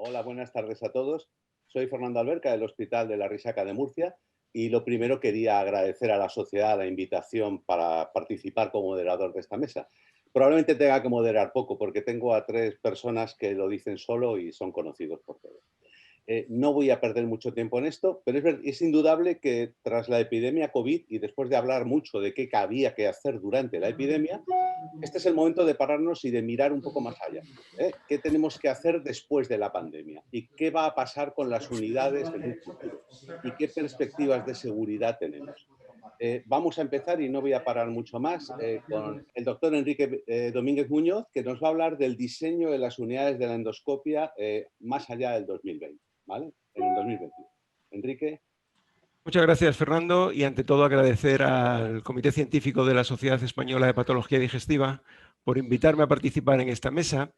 Hola, buenas tardes a todos. Soy Fernando Alberca del Hospital de la Risaca de Murcia y lo primero quería agradecer a la sociedad la invitación para participar como moderador de esta mesa. Probablemente tenga que moderar poco porque tengo a 3 personas que lo dicen solo y son conocidos por todos. No voy a perder mucho tiempo en esto, pero es indudable que tras la epidemia COVID y después de hablar mucho de qué había que hacer durante la epidemia, este es el momento de pararnos y de mirar un poco más allá. ¿Qué tenemos que hacer después de la pandemia? ¿Y qué va a pasar con las unidades en un futuro? ¿Y qué perspectivas de seguridad tenemos? Vamos a empezar, y no voy a parar mucho más, con el doctor Enrique Domínguez Muñoz, que nos va a hablar del diseño de las unidades de la endoscopia más allá del 2020, ¿vale? En el 2021. Enrique. Muchas gracias, Fernando, y ante todo agradecer al Comité Científico de la Sociedad Española de Patología Digestiva por invitarme a participar en esta mesa,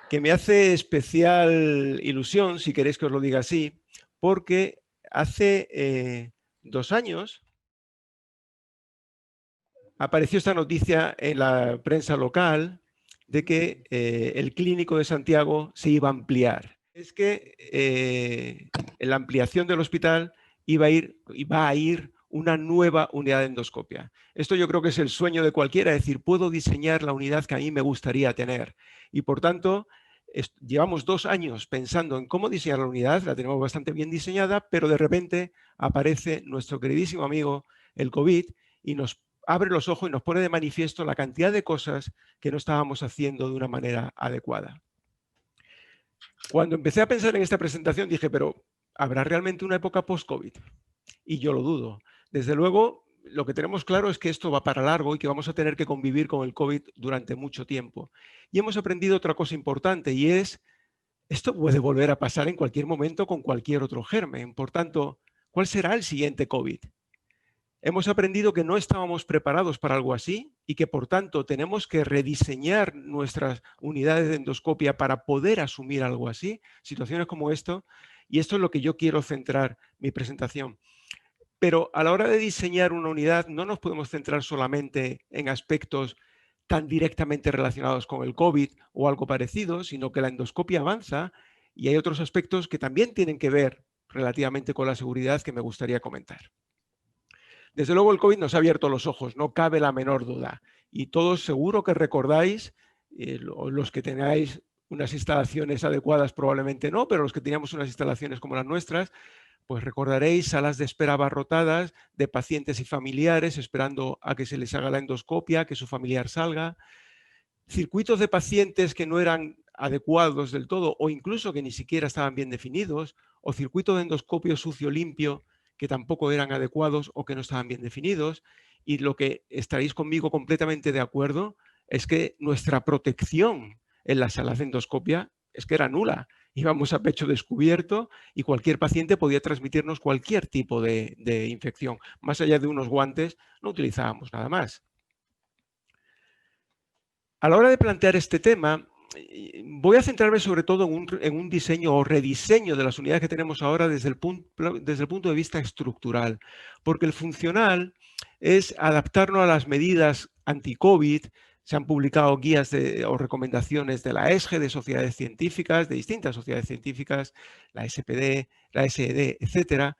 que me hace especial ilusión, si queréis que os lo diga así, porque hace 2 años apareció esta noticia en la prensa local de que el Clínico de Santiago se iba a ampliar. Es que en la ampliación del hospital va a ir una nueva unidad de endoscopia. Esto yo creo que es el sueño de cualquiera, es decir, puedo diseñar la unidad que a mí me gustaría tener. Y por tanto, llevamos 2 años pensando en cómo diseñar la unidad, la tenemos bastante bien diseñada, pero de repente aparece nuestro queridísimo amigo el COVID y nos abre los ojos y nos pone de manifiesto la cantidad de cosas que no estábamos haciendo de una manera adecuada. Cuando empecé a pensar en esta presentación dije, pero ¿habrá realmente una época post-COVID? Y yo lo dudo. Desde luego, lo que tenemos claro es que esto va para largo y que vamos a tener que convivir con el COVID durante mucho tiempo. Y hemos aprendido otra cosa importante y es, esto puede volver a pasar en cualquier momento con cualquier otro germen. Por tanto, ¿cuál será el siguiente COVID? Hemos aprendido que no estábamos preparados para algo así y que, por tanto, tenemos que rediseñar nuestras unidades de endoscopia para poder asumir algo así, situaciones como esto, y esto es lo que yo quiero centrar mi presentación. Pero a la hora de diseñar una unidad no nos podemos centrar solamente en aspectos tan directamente relacionados con el COVID o algo parecido, sino que la endoscopia avanza y hay otros aspectos que también tienen que ver relativamente con la seguridad que me gustaría comentar. Desde luego el COVID nos ha abierto los ojos, no cabe la menor duda. Y todos seguro que recordáis, los que tengáis unas instalaciones adecuadas probablemente no, pero los que teníamos unas instalaciones como las nuestras, pues recordaréis salas de espera abarrotadas de pacientes y familiares esperando a que se les haga la endoscopia, que su familiar salga, circuitos de pacientes que no eran adecuados del todo o incluso que ni siquiera estaban bien definidos, o circuito de endoscopio sucio limpio que tampoco eran adecuados o que no estaban bien definidos. Y lo que estaréis conmigo completamente de acuerdo es que nuestra protección en las salas de endoscopia es que era nula. Íbamos a pecho descubierto y cualquier paciente podía transmitirnos cualquier tipo de infección. Más allá de unos guantes, no utilizábamos nada más. A la hora de plantear este tema, voy a centrarme sobre todo en un diseño o rediseño de las unidades que tenemos ahora desde el punto de vista estructural, porque el funcional es adaptarnos a las medidas anti-COVID. Se han publicado guías o recomendaciones de la ESGE, de sociedades científicas, de distintas sociedades científicas, la SPD, la SED, etcétera,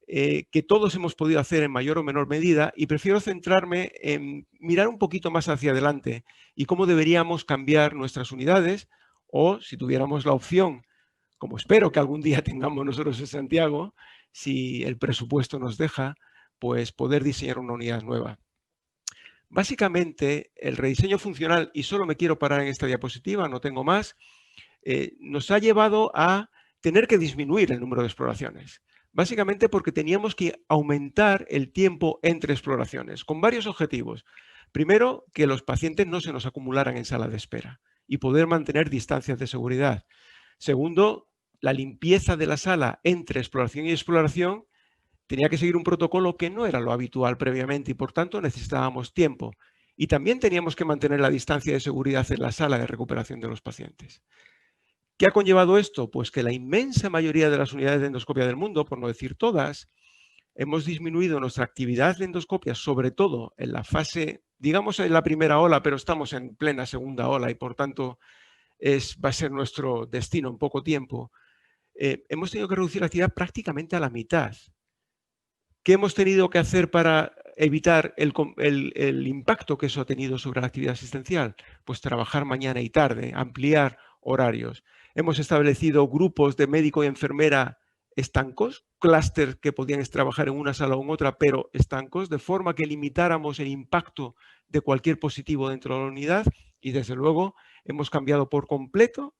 que todos hemos podido hacer en mayor o menor medida, y prefiero centrarme en mirar un poquito más hacia adelante y cómo deberíamos cambiar nuestras unidades, o si tuviéramos la opción, como espero que algún día tengamos nosotros en Santiago, si el presupuesto nos deja, pues poder diseñar una unidad nueva. Básicamente, el rediseño funcional, y solo me quiero parar en esta diapositiva, no tengo más, nos ha llevado a tener que disminuir el número de exploraciones. Básicamente porque teníamos que aumentar el tiempo entre exploraciones, con varios objetivos. Primero, que los pacientes no se nos acumularan en sala de espera y poder mantener distancias de seguridad. Segundo, la limpieza de la sala entre exploración y exploración tenía que seguir un protocolo que no era lo habitual previamente y por tanto necesitábamos tiempo. Y también teníamos que mantener la distancia de seguridad en la sala de recuperación de los pacientes. ¿Qué ha conllevado esto? Pues que la inmensa mayoría de las unidades de endoscopia del mundo, por no decir todas, hemos disminuido nuestra actividad de endoscopia, sobre todo en la fase, digamos en la primera ola, pero estamos en plena segunda ola y por tanto va a ser nuestro destino en poco tiempo. hemos tenido que reducir la actividad prácticamente a la mitad. ¿Qué hemos tenido que hacer para evitar el impacto que eso ha tenido sobre la actividad asistencial? Pues trabajar mañana y tarde, ampliar horarios. Hemos establecido grupos de médico y enfermera estancos, clústeres que podían trabajar en una sala o en otra, pero estancos, de forma que limitáramos el impacto de cualquier positivo dentro de la unidad, y desde luego hemos cambiado por completo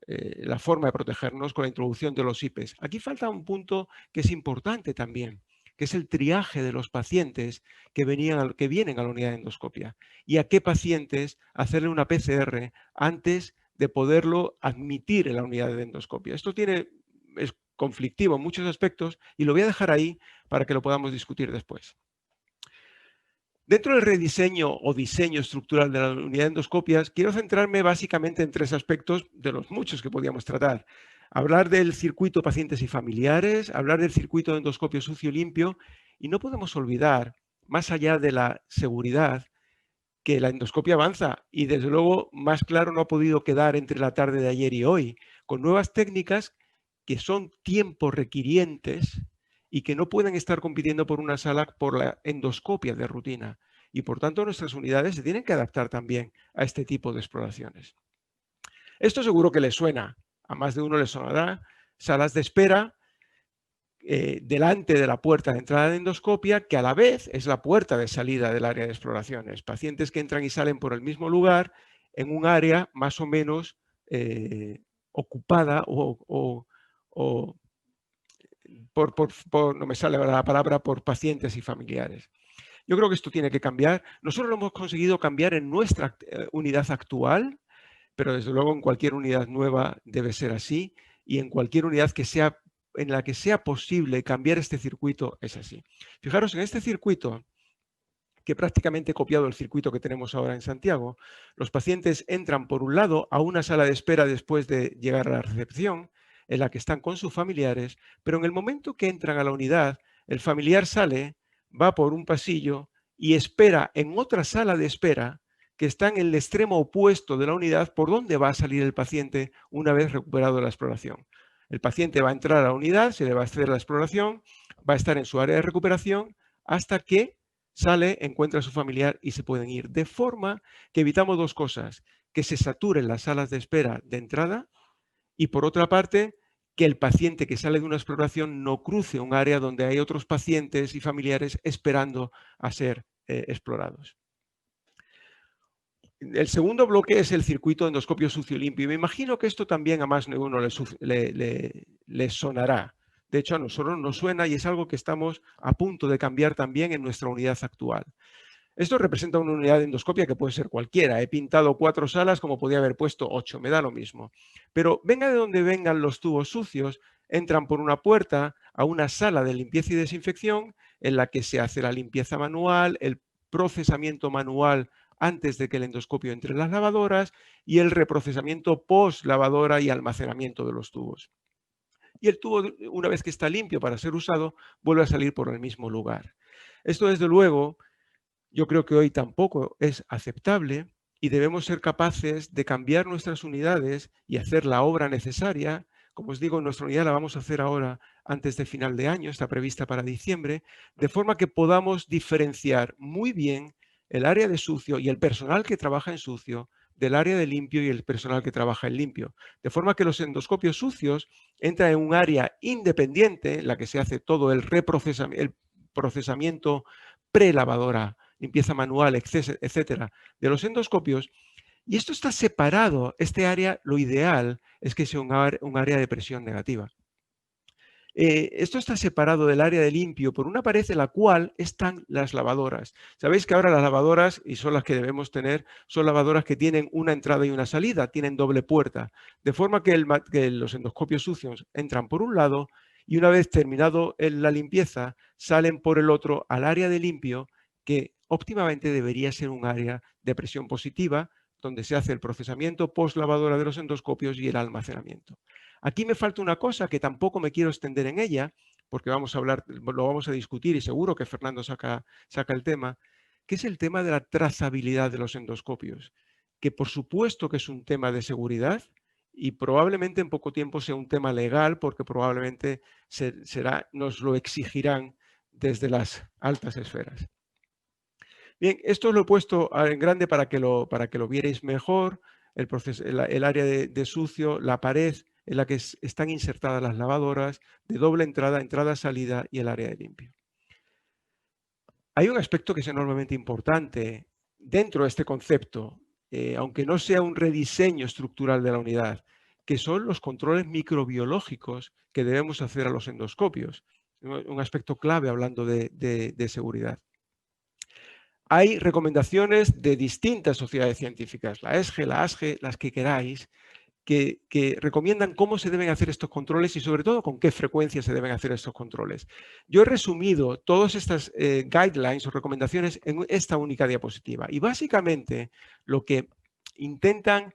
la forma de protegernos con la introducción de los IPEs. Aquí falta un punto que es importante también, que es el triaje de los pacientes que vienen a la unidad de endoscopia y a qué pacientes hacerle una PCR antes de poderlo admitir en la unidad de endoscopia. Esto es conflictivo en muchos aspectos y lo voy a dejar ahí para que lo podamos discutir después. Dentro del rediseño o diseño estructural de la unidad de endoscopias, quiero centrarme básicamente en 3 aspectos de los muchos que podíamos tratar. Hablar del circuito pacientes y familiares, hablar del circuito de endoscopio sucio y limpio, y no podemos olvidar, más allá de la seguridad, que la endoscopia avanza y desde luego más claro no ha podido quedar entre la tarde de ayer y hoy, con nuevas técnicas que son tiempos requirientes y que no pueden estar compitiendo por una sala por la endoscopia de rutina. Y por tanto nuestras unidades se tienen que adaptar también a este tipo de exploraciones. Esto seguro que les suena, a más de uno les sonará, salas de espera delante de la puerta de entrada de endoscopia, que a la vez es la puerta de salida del área de exploraciones. Pacientes que entran y salen por el mismo lugar en un área más o menos ocupada o no me sale la palabra, por pacientes y familiares. Yo creo que esto tiene que cambiar. Nosotros lo hemos conseguido cambiar en nuestra unidad actual, pero desde luego en cualquier unidad nueva debe ser así y en cualquier unidad en la que sea posible cambiar este circuito es así. Fijaros, en este circuito, que prácticamente he copiado el circuito que tenemos ahora en Santiago, los pacientes entran por un lado a una sala de espera después de llegar a la recepción, en la que están con sus familiares, pero en el momento que entran a la unidad, el familiar sale, va por un pasillo y espera en otra sala de espera que está en el extremo opuesto de la unidad por donde va a salir el paciente una vez recuperado la exploración. El paciente va a entrar a la unidad, se le va a hacer la exploración, va a estar en su área de recuperación hasta que sale, encuentra a su familiar y se pueden ir. De forma que evitamos 2 cosas, que se saturen las salas de espera de entrada y por otra parte, que el paciente que sale de una exploración no cruce un área donde hay otros pacientes y familiares esperando a ser explorados. El segundo bloque es el circuito de endoscopio sucio limpio. Y me imagino que esto también a más de uno le sonará. De hecho, a nosotros nos suena y es algo que estamos a punto de cambiar también en nuestra unidad actual. Esto representa una unidad de endoscopia que puede ser cualquiera. He pintado 4 salas como podía haber puesto 8, me da lo mismo. Pero venga de donde vengan los tubos sucios, entran por una puerta a una sala de limpieza y desinfección en la que se hace la limpieza manual, el procesamiento manual antes de que el endoscopio entre en las lavadoras y el reprocesamiento post lavadora y almacenamiento de los tubos. Y el tubo, una vez que está limpio para ser usado, vuelve a salir por el mismo lugar. Esto, desde luego, yo creo que hoy tampoco es aceptable y debemos ser capaces de cambiar nuestras unidades y hacer la obra necesaria. Como os digo, nuestra unidad la vamos a hacer ahora antes de final de año, está prevista para diciembre, de forma que podamos diferenciar muy bien el área de sucio y el personal que trabaja en sucio del área de limpio y el personal que trabaja en limpio. De forma que los endoscopios sucios entran en un área independiente en la que se hace todo el procesamiento pre-lavadora, limpieza manual, etcétera, de los endoscopios. Y esto está separado, este área, lo ideal es que sea un área de presión negativa. Esto está separado del área de limpio por una pared en la cual están las lavadoras. Sabéis que ahora las lavadoras, y son las que debemos tener, son lavadoras que tienen una entrada y una salida, tienen doble puerta, de forma que los endoscopios sucios entran por un lado y una vez terminado la limpieza, salen por el otro al área de limpio, que óptimamente debería ser un área de presión positiva, donde se hace el procesamiento post lavadora de los endoscopios y el almacenamiento. Aquí me falta una cosa que tampoco me quiero extender en ella, porque lo vamos a discutir y seguro que Fernando saca el tema, que es el tema de la trazabilidad de los endoscopios, que por supuesto que es un tema de seguridad y probablemente en poco tiempo sea un tema legal porque probablemente nos lo exigirán desde las altas esferas. Bien, esto lo he puesto en grande para que lo vierais mejor, el área de sucio, la pared en la que están insertadas las lavadoras, de doble entrada, entrada-salida y el área de limpio. Hay un aspecto que es enormemente importante dentro de este concepto, aunque no sea un rediseño estructural de la unidad, que son los controles microbiológicos que debemos hacer a los endoscopios. Un aspecto clave hablando de seguridad. Hay recomendaciones de distintas sociedades científicas, la ESGE, la ASGE, las que queráis, que recomiendan cómo se deben hacer estos controles y sobre todo con qué frecuencia se deben hacer estos controles. Yo he resumido todas estas guidelines o recomendaciones en esta única diapositiva y básicamente lo que intentan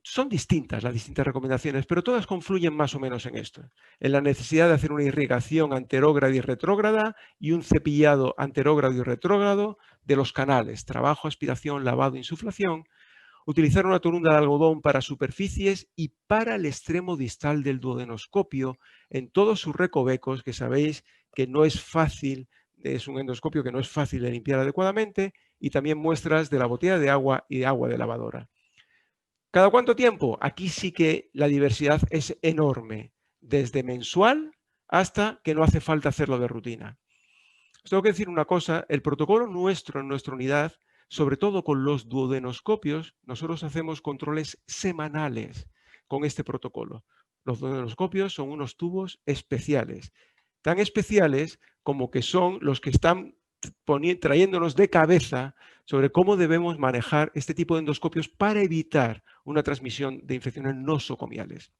son distintas las distintas recomendaciones, pero todas confluyen más o menos en esto, en la necesidad de hacer una irrigación anterógrada y retrógrada y un cepillado anterógrado y retrógrado de los canales, trabajo, aspiración, lavado, insuflación, utilizar una torunda de algodón para superficies y para el extremo distal del duodenoscopio en todos sus recovecos, que sabéis que no es fácil, es un endoscopio que no es fácil de limpiar adecuadamente, y también muestras de la botella de agua y de agua de lavadora. ¿Cada cuánto tiempo? Aquí sí que la diversidad es enorme, desde mensual hasta que no hace falta hacerlo de rutina. Os tengo que decir una cosa, el protocolo nuestro en nuestra unidad, sobre todo con los duodenoscopios, nosotros hacemos controles semanales con este protocolo. Los duodenoscopios son unos tubos especiales, tan especiales como que son los que están trayéndonos de cabeza sobre cómo debemos manejar este tipo de endoscopios para evitar una transmisión de infecciones nosocomiales.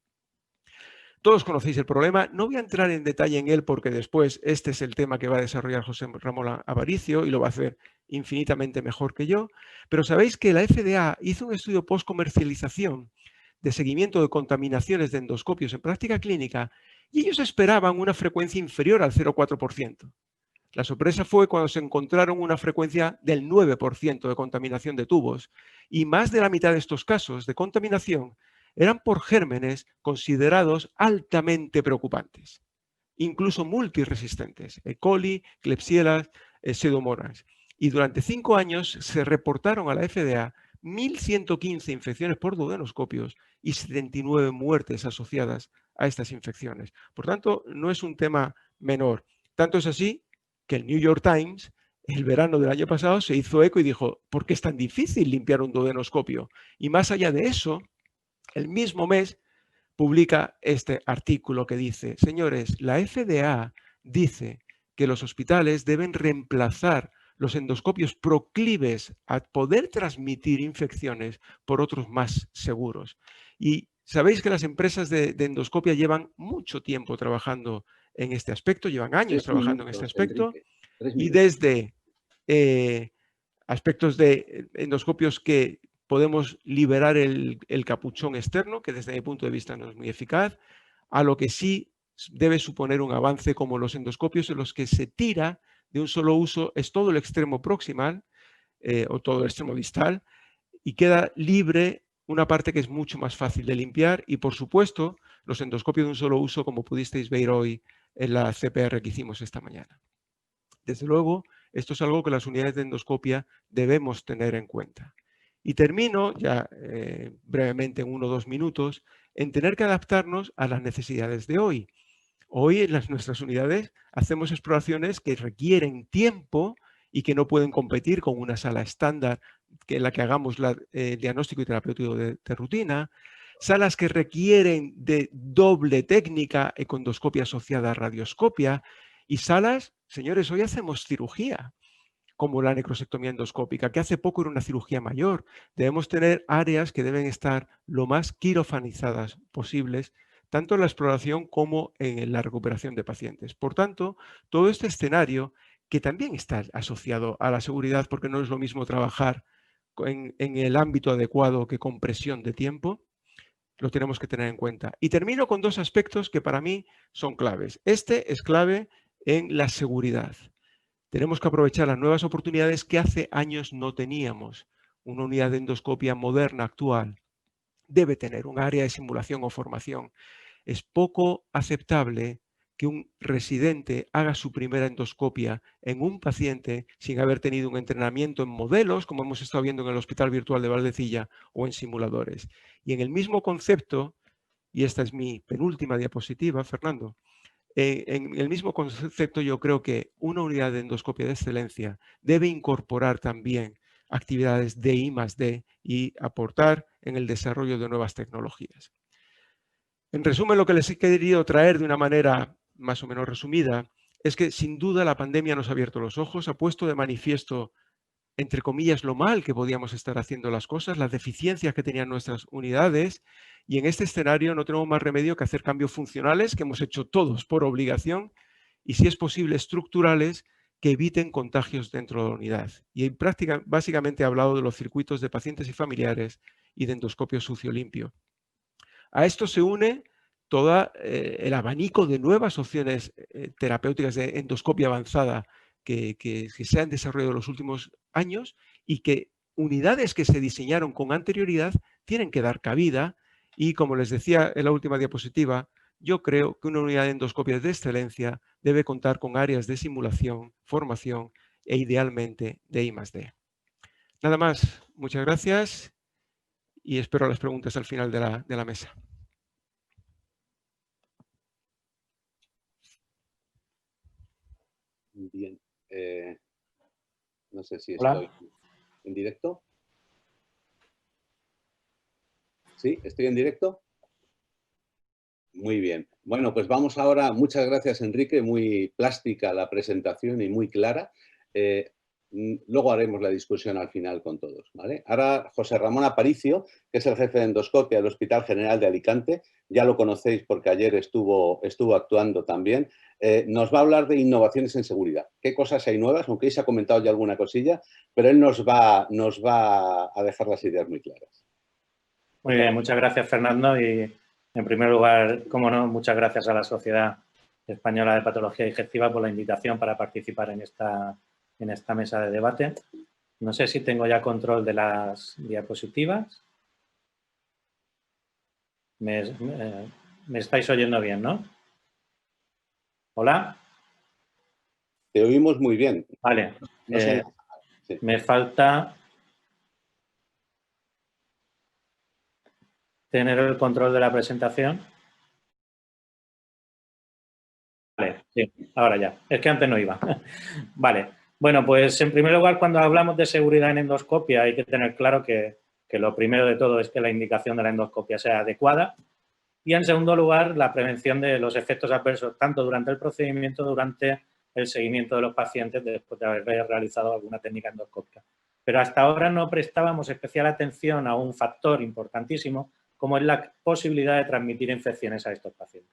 Todos conocéis el problema, no voy a entrar en detalle en él porque después este es el tema que va a desarrollar José Ramón Avaricio y lo va a hacer infinitamente mejor que yo, pero sabéis que la FDA hizo un estudio post-comercialización de seguimiento de contaminaciones de endoscopios en práctica clínica y ellos esperaban una frecuencia inferior al 0,4%. La sorpresa fue cuando se encontraron una frecuencia del 9% de contaminación de tubos y más de la mitad de estos casos de contaminación eran por gérmenes considerados altamente preocupantes, incluso multiresistentes, E. coli, Klebsiella, Pseudomonas. Y durante 5 años se reportaron a la FDA 1.115 infecciones por duodenoscopios y 79 muertes asociadas a estas infecciones. Por tanto, no es un tema menor. Tanto es así que el New York Times, el verano del año pasado, se hizo eco y dijo, ¿por qué es tan difícil limpiar un duodenoscopio? Y más allá de eso, el mismo mes publica este artículo que dice, señores, la FDA dice que los hospitales deben reemplazar los endoscopios proclives a poder transmitir infecciones por otros más seguros. Y sabéis que las empresas de endoscopia llevan mucho tiempo trabajando en este aspecto, llevan años trabajando en este aspecto, y desde aspectos de endoscopios que podemos liberar el capuchón externo, que desde mi punto de vista no es muy eficaz, a lo que sí debe suponer un avance como los endoscopios en los que se tira de un solo uso, es todo el extremo proximal o todo el extremo distal y queda libre una parte que es mucho más fácil de limpiar y, por supuesto, los endoscopios de un solo uso, como pudisteis ver hoy en la CPR que hicimos esta mañana. Desde luego, esto es algo que las unidades de endoscopia debemos tener en cuenta. Y termino, ya brevemente en 1 o 2 minutos, en tener que adaptarnos a las necesidades de hoy. Hoy en nuestras unidades hacemos exploraciones que requieren tiempo y que no pueden competir con una sala estándar en la que hagamos el diagnóstico y terapéutico de rutina, salas que requieren de doble técnica, econdoscopia asociada a radioscopia, y salas, señores, hoy hacemos cirugía, como la necrosectomía endoscópica, que hace poco era una cirugía mayor. Debemos tener áreas que deben estar lo más quirofanizadas posibles, tanto en la exploración como en la recuperación de pacientes. Por tanto, todo este escenario, que también está asociado a la seguridad, porque no es lo mismo trabajar en el ámbito adecuado que con presión de tiempo, lo tenemos que tener en cuenta. Y termino con 2 aspectos que para mí son claves. Este es clave en la seguridad. Tenemos que aprovechar las nuevas oportunidades que hace años no teníamos. Una unidad de endoscopia moderna, actual, debe tener un área de simulación o formación. Es poco aceptable que un residente haga su primera endoscopia en un paciente sin haber tenido un entrenamiento en modelos, como hemos estado viendo en el Hospital Virtual de Valdecilla, o en simuladores. Y en el mismo concepto, y esta es mi penúltima diapositiva, Fernando, en el mismo concepto yo creo que una unidad de endoscopia de excelencia debe incorporar también actividades de I+D y aportar en el desarrollo de nuevas tecnologías. En resumen, lo que les he querido traer de una manera más o menos resumida es que sin duda la pandemia nos ha abierto los ojos, ha puesto de manifiesto, entre comillas, lo mal que podíamos estar haciendo las cosas, las deficiencias que tenían nuestras unidades, y en este escenario no tenemos más remedio que hacer cambios funcionales que hemos hecho todos por obligación y, si es posible, estructurales que eviten contagios dentro de la unidad. Y básicamente he hablado de los circuitos de pacientes y familiares y de endoscopio sucio limpio. A esto se une todo el abanico de nuevas opciones terapéuticas de endoscopia avanzada que se han desarrollado en los últimos años y que unidades que se diseñaron con anterioridad tienen que dar cabida. Y como les decía en la última diapositiva, yo creo que una unidad de endoscopia de excelencia debe contar con áreas de simulación, formación e idealmente de I+D. Nada más, muchas gracias y espero las preguntas al final de la mesa. Bien. No sé si Hola. estoy en directo. ¿Sí? ¿Estoy en directo? Muy bien. Bueno, pues vamos ahora. Muchas gracias, Enrique. Muy plástica la presentación y muy clara. Luego haremos la discusión al final con todos, ¿vale? Ahora José Ramón Aparicio, que es el jefe de endoscopia del Hospital General de Alicante, ya lo conocéis porque ayer estuvo actuando también, nos va a hablar de innovaciones en seguridad. ¿Qué cosas hay nuevas? Aunque hoy se ha comentado ya alguna cosilla, pero él nos va a dejar las ideas muy claras. Muy bien, muchas gracias, Fernando. Y en primer lugar, como no, muchas gracias a la Sociedad Española de Patología Digestiva por la invitación para participar en esta mesa de debate. No sé si tengo ya control de las diapositivas. Me estáis oyendo bien, ¿no? ¿Hola? Te oímos muy bien. Vale. No sé. Sí. Me falta tener el control de la presentación. Vale, sí, ahora ya. Es que antes no iba. Vale. Bueno, pues en primer lugar, cuando hablamos de seguridad en endoscopia, hay que tener claro que lo primero de todo es que la indicación de la endoscopia sea adecuada. Y en segundo lugar, la prevención de los efectos adversos, tanto durante el procedimiento, durante el seguimiento de los pacientes después de haber realizado alguna técnica endoscópica. Pero hasta ahora no prestábamos especial atención a un factor importantísimo, como es la posibilidad de transmitir infecciones a estos pacientes.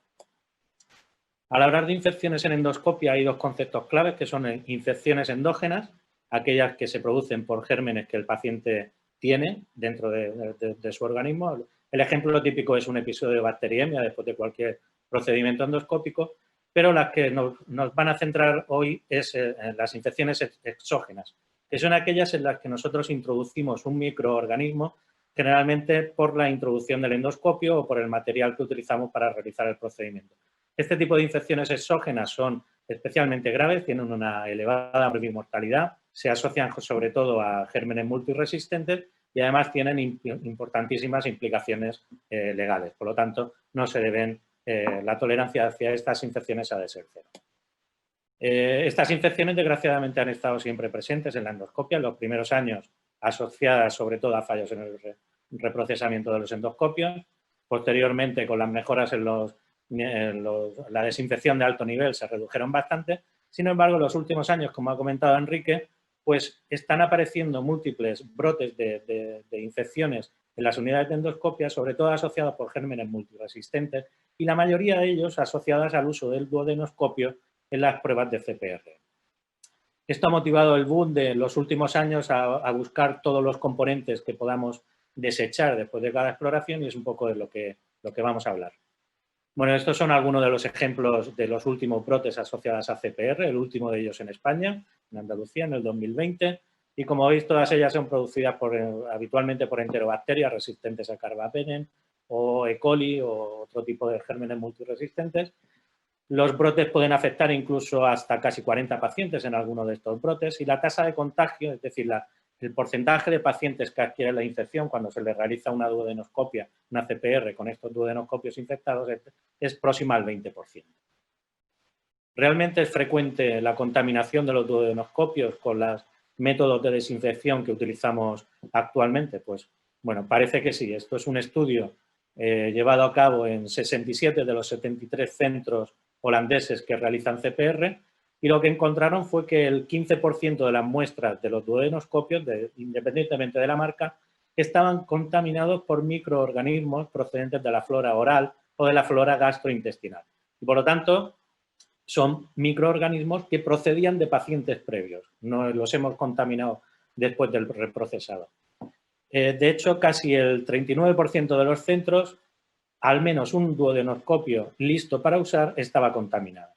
Al hablar de infecciones en endoscopia hay dos conceptos claves, que son infecciones endógenas, aquellas que se producen por gérmenes que el paciente tiene dentro de su organismo. El ejemplo típico es un episodio de bacteriemia después de cualquier procedimiento endoscópico, pero las que nos van a centrar hoy es en las infecciones exógenas, que son aquellas en las que nosotros introducimos un microorganismo, generalmente por la introducción del endoscopio o por el material que utilizamos para realizar el procedimiento. Este tipo de infecciones exógenas son especialmente graves, tienen una elevada mortalidad, se asocian sobre todo a gérmenes multiresistentes y además tienen importantísimas implicaciones legales. Por lo tanto, no se deben, la tolerancia hacia estas infecciones ha de ser cero. Estas infecciones, desgraciadamente, han estado siempre presentes en la endoscopia en los primeros años, asociadas sobre todo a fallos en el reprocesamiento de los endoscopios. Posteriormente, con las mejoras en la desinfección de alto nivel se redujeron bastante. Sin embargo, en los últimos años, como ha comentado Enrique, pues están apareciendo múltiples brotes de infecciones en las unidades de endoscopia, sobre todo asociados por gérmenes multiresistentes y la mayoría de ellos asociadas al uso del duodenoscopio en las pruebas de CPR. Esto ha motivado el boom de los últimos años a buscar todos los componentes que podamos desechar después de cada exploración y es un poco de lo que vamos a hablar. Bueno, estos son algunos de los ejemplos de los últimos brotes asociados a CPR, el último de ellos en España, en Andalucía, en el 2020. y como veis todas ellas son producidas habitualmente por enterobacterias resistentes a carbapenem o E. coli o otro tipo de gérmenes multiresistentes. Los brotes pueden afectar incluso hasta casi 40 pacientes en alguno de estos brotes y la tasa de contagio, es decir, el porcentaje de pacientes que adquieren la infección cuando se les realiza una duodenoscopia, una CPR con estos duodenoscopios infectados es próxima al 20%. Realmente es frecuente la contaminación de los duodenoscopios con los métodos de desinfección que utilizamos actualmente. Pues bueno, parece que sí. Esto es un estudio llevado a cabo en 67 de los 73 centros holandeses que realizan CPR y lo que encontraron fue que el 15% de las muestras de los duodenoscopios, independientemente de la marca, estaban contaminados por microorganismos procedentes de la flora oral o de la flora gastrointestinal. Y por lo tanto, son microorganismos que procedían de pacientes previos, no los hemos contaminado después del reprocesado. De hecho, casi el 39% de los centros, al menos un duodenoscopio listo para usar, estaba contaminado.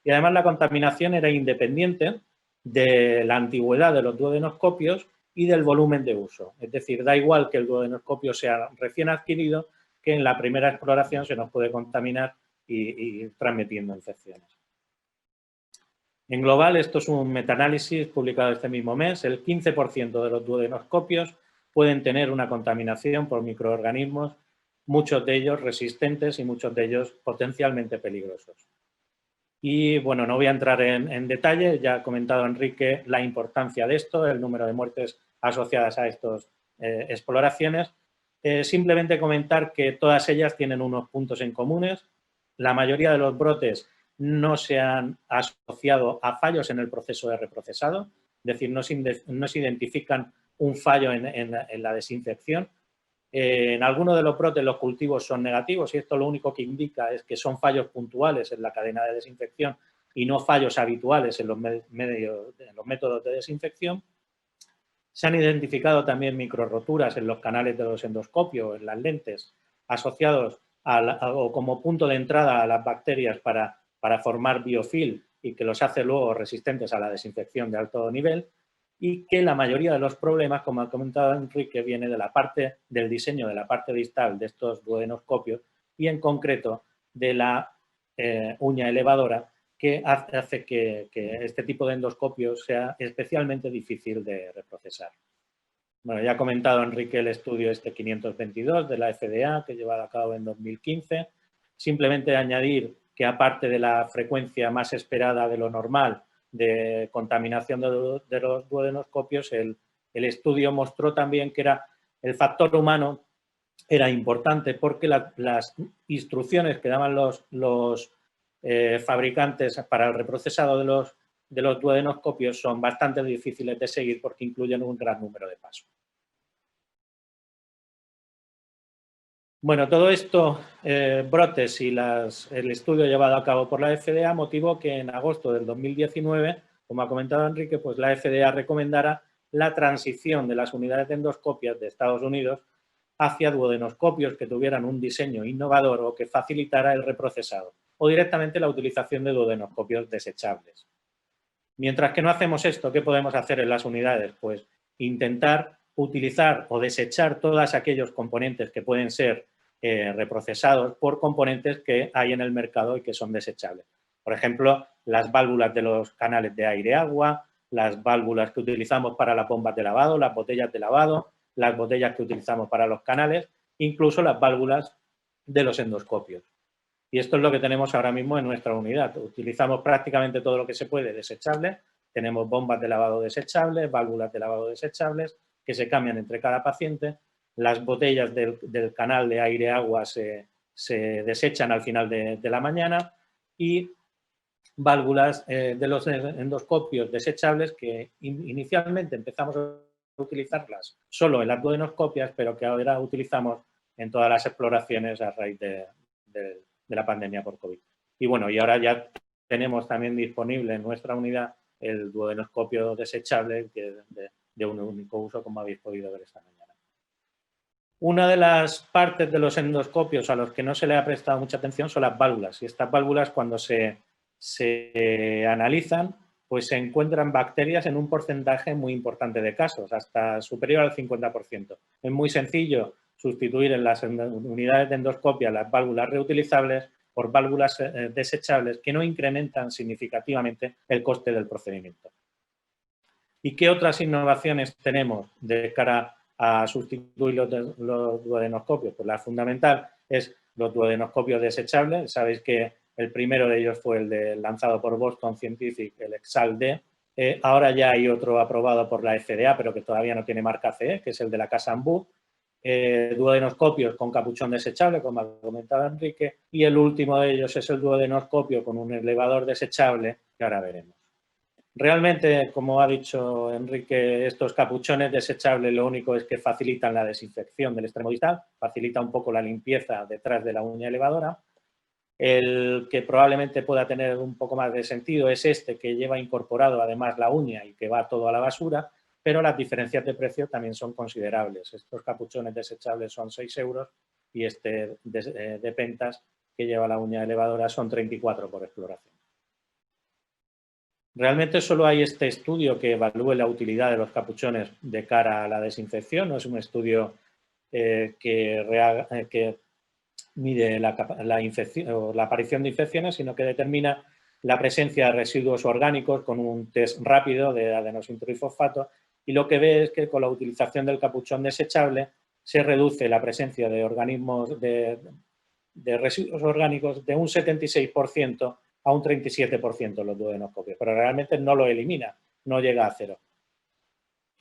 Y además la contaminación era independiente de la antigüedad de los duodenoscopios y del volumen de uso. Es decir, da igual que el duodenoscopio sea recién adquirido, que en la primera exploración se nos puede contaminar y ir transmitiendo infecciones. En global, esto es un metaanálisis publicado este mismo mes. El 15% de los duodenoscopios pueden tener una contaminación por microorganismos, muchos de ellos resistentes y muchos de ellos potencialmente peligrosos. Y bueno, no voy a entrar en detalle, ya ha comentado Enrique la importancia de esto, el número de muertes asociadas a estas exploraciones. Simplemente comentar que todas ellas tienen unos puntos en comunes. La mayoría de los brotes no se han asociado a fallos en el proceso de reprocesado, es decir, no se identifican un fallo en la desinfección. En algunos de los brotes los cultivos son negativos y esto lo único que indica es que son fallos puntuales en la cadena de desinfección y no fallos habituales en los métodos de desinfección. Se han identificado también microroturas en los canales de los endoscopios, en las lentes, asociados o como punto de entrada a las bacterias para formar biofilm y que los hace luego resistentes a la desinfección de alto nivel, y que la mayoría de los problemas, como ha comentado Enrique, viene de la parte del diseño de la parte distal de estos duodenoscopios y en concreto de la uña elevadora, que hace que este tipo de endoscopio sea especialmente difícil de reprocesar. Bueno, ya ha comentado Enrique el estudio 522 de la FDA que llevado a cabo en 2015. Simplemente añadir que aparte de la frecuencia más esperada de lo normal de contaminación de los duodenoscopios, el estudio mostró también que el factor humano era importante porque las instrucciones que daban los fabricantes para el reprocesado de los duodenoscopios son bastante difíciles de seguir porque incluyen un gran número de pasos. Bueno, todo esto, brotes y el estudio llevado a cabo por la FDA motivó que en agosto del 2019, como ha comentado Enrique, pues la FDA recomendara la transición de las unidades de endoscopias de Estados Unidos hacia duodenoscopios que tuvieran un diseño innovador o que facilitara el reprocesado o directamente la utilización de duodenoscopios desechables. Mientras que no hacemos esto, ¿qué podemos hacer en las unidades? Pues intentar utilizar o desechar todos aquellos componentes que pueden ser reprocesados por componentes que hay en el mercado y que son desechables. Por ejemplo, las válvulas de los canales de aire-agua, las válvulas que utilizamos para las bombas de lavado, las botellas de lavado, las botellas que utilizamos para los canales, incluso las válvulas de los endoscopios. Y esto es lo que tenemos ahora mismo en nuestra unidad. Utilizamos prácticamente todo lo que se puede desechable. Tenemos bombas de lavado desechables, válvulas de lavado desechables que se cambian entre cada paciente. Las botellas del canal de aire-agua se desechan al final de la mañana y válvulas de los endoscopios desechables que inicialmente empezamos a utilizarlas solo en las duodenoscopias, pero que ahora utilizamos en todas las exploraciones a raíz de la pandemia por COVID. Y bueno, y ahora ya tenemos también disponible en nuestra unidad el duodenoscopio desechable de un único uso, como habéis podido ver esta mañana. Una de las partes de los endoscopios a los que no se le ha prestado mucha atención son las válvulas. Y estas válvulas, cuando se analizan, pues se encuentran bacterias en un porcentaje muy importante de casos, hasta superior al 50%. Es muy sencillo sustituir en las unidades de endoscopia las válvulas reutilizables por válvulas desechables que no incrementan significativamente el coste del procedimiento. ¿Y qué otras innovaciones tenemos de cara a sustituir los duodenoscopios? Pues la fundamental es los duodenoscopios desechables. Sabéis que el primero de ellos fue el lanzado por Boston Scientific, el EXALT-D. Ahora ya hay otro aprobado por la FDA, pero que todavía no tiene marca CE, que es el de la casa Ambu. Duodenoscopios con capuchón desechable, como ha comentado Enrique, y el último de ellos es el duodenoscopio con un elevador desechable, que ahora veremos. Realmente, como ha dicho Enrique, estos capuchones desechables lo único es que facilitan la desinfección del extremo distal, facilita un poco la limpieza detrás de la uña elevadora. El que probablemente pueda tener un poco más de sentido es este, que lleva incorporado además la uña y que va todo a la basura, pero las diferencias de precio también son considerables. Estos capuchones desechables son 6 € y este de Pentas, que lleva la uña elevadora, son 34 por exploración. Realmente solo hay este estudio que evalúe la utilidad de los capuchones de cara a la desinfección. No es un estudio que mide la infección, o la aparición de infecciones, sino que determina la presencia de residuos orgánicos con un test rápido de adenosintrifosfato, y lo que ve es que con la utilización del capuchón desechable se reduce la presencia de organismos de residuos orgánicos de un 76% a un 37% los duodenoscopios, pero realmente no lo elimina, no llega a cero.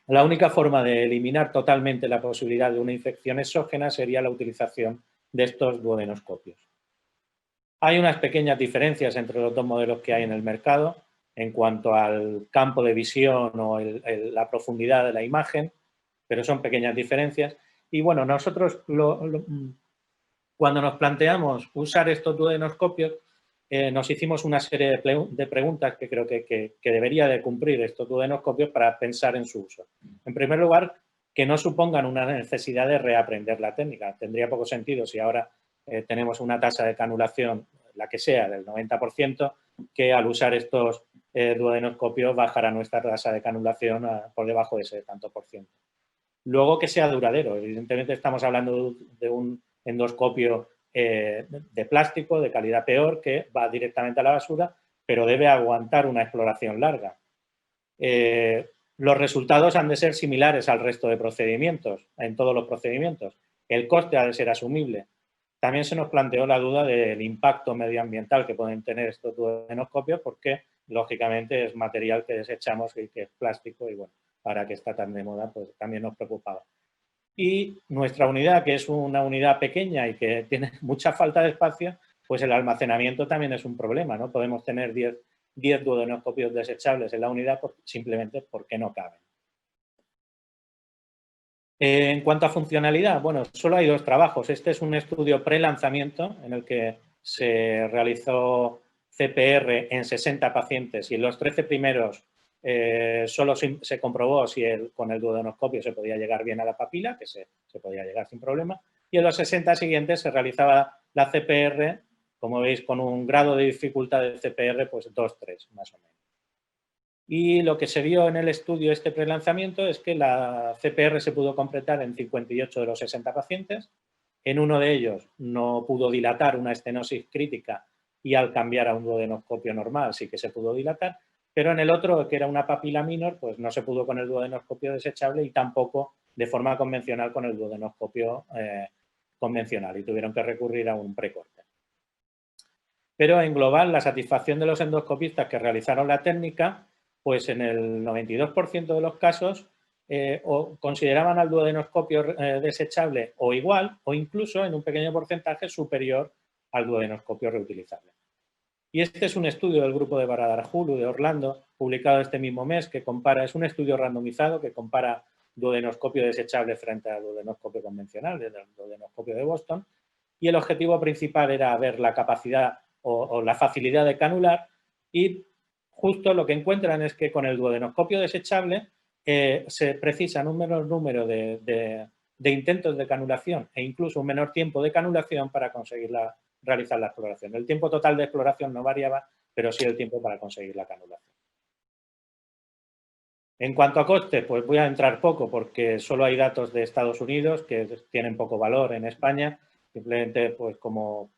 La única forma de eliminar totalmente la posibilidad de una infección exógena sería la utilización de estos duodenoscopios. Hay unas pequeñas diferencias entre los dos modelos que hay en el mercado en cuanto al campo de visión o la profundidad de la imagen, pero son pequeñas diferencias. Y bueno, nosotros cuando nos planteamos usar estos duodenoscopios, nos hicimos una serie de preguntas que creo que debería de cumplir estos duodenoscopios para pensar en su uso. En primer lugar, que no supongan una necesidad de reaprender la técnica. Tendría poco sentido si ahora tenemos una tasa de canulación, la que sea, del 90%, que al usar estos duodenoscopios bajará nuestra tasa de canulación por debajo de ese tanto por ciento. Luego, que sea duradero. Evidentemente estamos hablando de un endoscopio de plástico, de calidad peor, que va directamente a la basura, pero debe aguantar una exploración larga. Los resultados han de ser similares al resto de procedimientos, en todos los procedimientos. El coste ha de ser asumible. También se nos planteó la duda del impacto medioambiental que pueden tener estos duodenoscopios, porque, lógicamente, es material que desechamos y que es plástico, y bueno, ahora que está tan de moda, pues también nos preocupaba. Y nuestra unidad, que es una unidad pequeña y que tiene mucha falta de espacio, pues el almacenamiento también es un problema, ¿no? Podemos tener 10 duodenoscopios desechables en la unidad simplemente porque no caben. En cuanto a funcionalidad, bueno, solo hay 2 trabajos. Este es un estudio pre-lanzamiento en el que se realizó CPR en 60 pacientes y en los 13 primeros solo se comprobó si con el duodenoscopio se podía llegar bien a la papila, que se podía llegar sin problema, y en los 60 siguientes se realizaba la CPR, como veis, con un grado de dificultad de CPR, pues 2-3, más o menos. Y lo que se vio en el estudio este prelanzamiento es que la CPR se pudo completar en 58 de los 60 pacientes. En uno de ellos no pudo dilatar una estenosis crítica y al cambiar a un duodenoscopio normal sí que se pudo dilatar, pero en el otro, que era una papila minor, pues no se pudo con el duodenoscopio desechable y tampoco de forma convencional con el duodenoscopio convencional, y tuvieron que recurrir a un precorte. Pero en global, la satisfacción de los endoscopistas que realizaron la técnica, pues en el 92% de los casos o consideraban al duodenoscopio desechable o igual, o incluso en un pequeño porcentaje superior al duodenoscopio reutilizable. Y este es un estudio del grupo de Baradar-Hulu de Orlando, publicado este mismo mes, que compara, es un estudio randomizado que compara duodenoscopio desechable frente al duodenoscopio convencional, el duodenoscopio de Boston, y el objetivo principal era ver la capacidad o la facilidad de canular, y justo lo que encuentran es que con el duodenoscopio desechable se precisan un menor número de intentos de canulación e incluso un menor tiempo de canulación para conseguir realizar la exploración. El tiempo total de exploración no variaba, pero sí el tiempo para conseguir la canulación. En cuanto a coste, pues voy a entrar poco porque solo hay datos de Estados Unidos que tienen poco valor en España. Simplemente pues como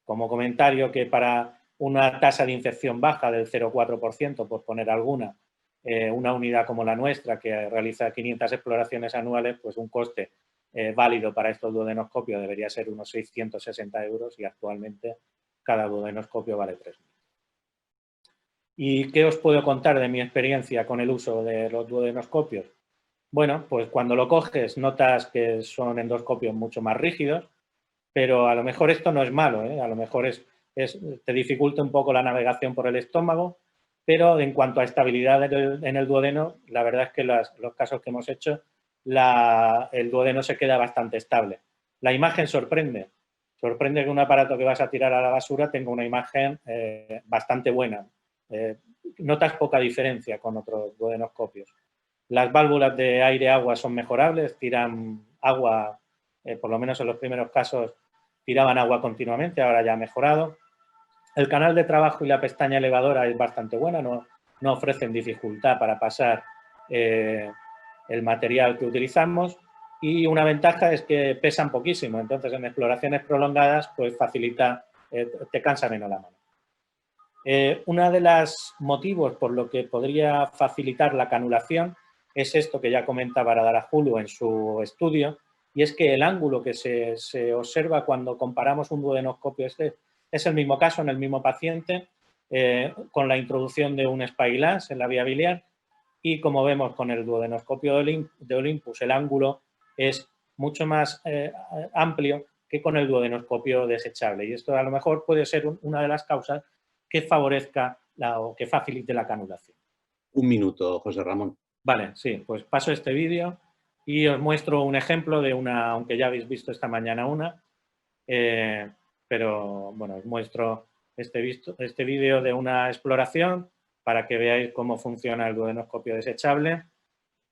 comentario que para una tasa de infección baja del 0,4%, por poner alguna, una unidad como la nuestra que realiza 500 exploraciones anuales, pues un coste válido para estos duodenoscopios debería ser unos 660 euros y actualmente cada duodenoscopio vale 3.000. ¿Y qué os puedo contar de mi experiencia con el uso de los duodenoscopios? Bueno, pues cuando lo coges notas que son endoscopios mucho más rígidos, pero a lo mejor esto no es malo, ¿eh? A lo mejor te dificulta un poco la navegación por el estómago, pero en cuanto a estabilidad en el duodeno, la verdad es que los casos que hemos hecho, el duodeno se queda bastante estable. La imagen sorprende. Sorprende que un aparato que vas a tirar a la basura tenga una imagen bastante buena. Notas poca diferencia con otros duodenoscopios. Las válvulas de aire-agua son mejorables, tiran agua, por lo menos en los primeros casos tiraban agua continuamente, ahora ya ha mejorado. El canal de trabajo y la pestaña elevadora es bastante buena, no ofrecen dificultad para pasar el material que utilizamos y una ventaja es que pesan poquísimo, entonces en exploraciones prolongadas pues facilita, te cansa menos la mano. Uno de los motivos por lo que podría facilitar la canulación es esto que ya comenta Varadarakhulu en su estudio, y es que el ángulo que se observa cuando comparamos un duodenoscopio es el mismo caso en el mismo paciente, con la introducción de un spyglass en la vía biliar, y como vemos con el duodenoscopio de Olympus, el ángulo es mucho más amplio que con el duodenoscopio desechable, y esto a lo mejor puede ser una de las causas que favorezca o que facilite la canulación. Un minuto, José Ramón. Vale, sí, pues paso este vídeo y os muestro un ejemplo de una, aunque ya habéis visto esta mañana una, pero bueno, os muestro este vídeo de una exploración para que veáis cómo funciona el duodenoscopio desechable.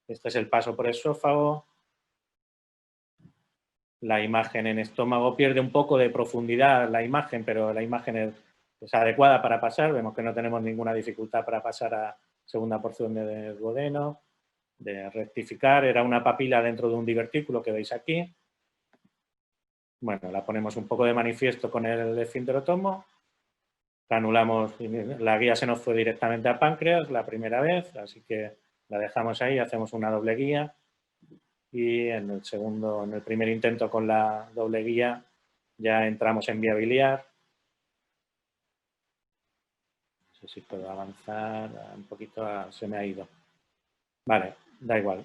Este es el paso por esófago. La imagen en estómago pierde un poco de profundidad la imagen, pero la imagen es adecuada para pasar. Vemos que no tenemos ninguna dificultad para pasar a segunda porción de duodeno, de rectificar. Era una papila dentro de un divertículo que veis aquí. Bueno, la ponemos un poco de manifiesto con el esfínterotomo. Anulamos, la guía se nos fue directamente a páncreas la primera vez, así que la dejamos ahí, hacemos una doble guía. Y en el primer intento con la doble guía ya entramos en vía biliar. No sé si puedo avanzar un poquito, se me ha ido. Vale, da igual.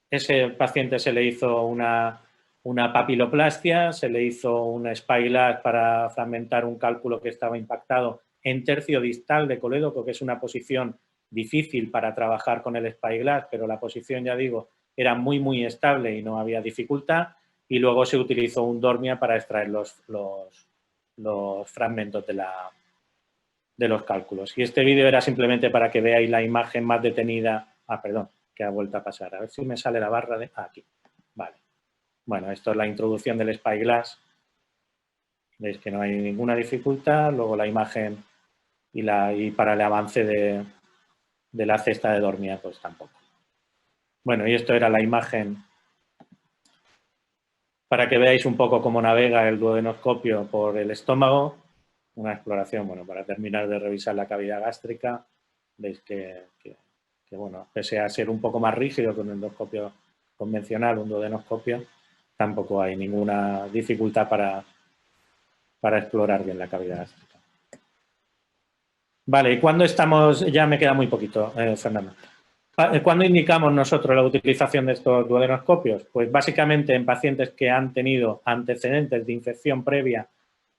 Ese paciente se le hizo una papiloplastia, se le hizo un spyglass para fragmentar un cálculo que estaba impactado en tercio distal de colédoco, que es una posición difícil para trabajar con el spyglass, pero la posición, ya digo, era muy, muy estable y no había dificultad. Y luego se utilizó un Dormia para extraer los fragmentos de los cálculos. Y este vídeo era simplemente para que veáis la imagen más detenida. Perdón, que ha vuelto a pasar. A ver si me sale la barra de... aquí. Vale. Bueno, esto es la introducción del spyglass. Veis que no hay ninguna dificultad. Luego la imagen y para el avance de la cesta de Dormia, pues tampoco. Bueno, y esto era la imagen para que veáis un poco cómo navega el duodenoscopio por el estómago. Una exploración, bueno, para terminar de revisar la cavidad gástrica. Veis que bueno, pese a ser un poco más rígido que un endoscopio convencional, un duodenoscopio, tampoco hay ninguna dificultad para explorar bien la cavidad gástrica. Vale, ¿y cuándo estamos? Ya me queda muy poquito, Fernando. ¿Cuándo indicamos nosotros la utilización de estos duodenoscopios? Pues básicamente en pacientes que han tenido antecedentes de infección previa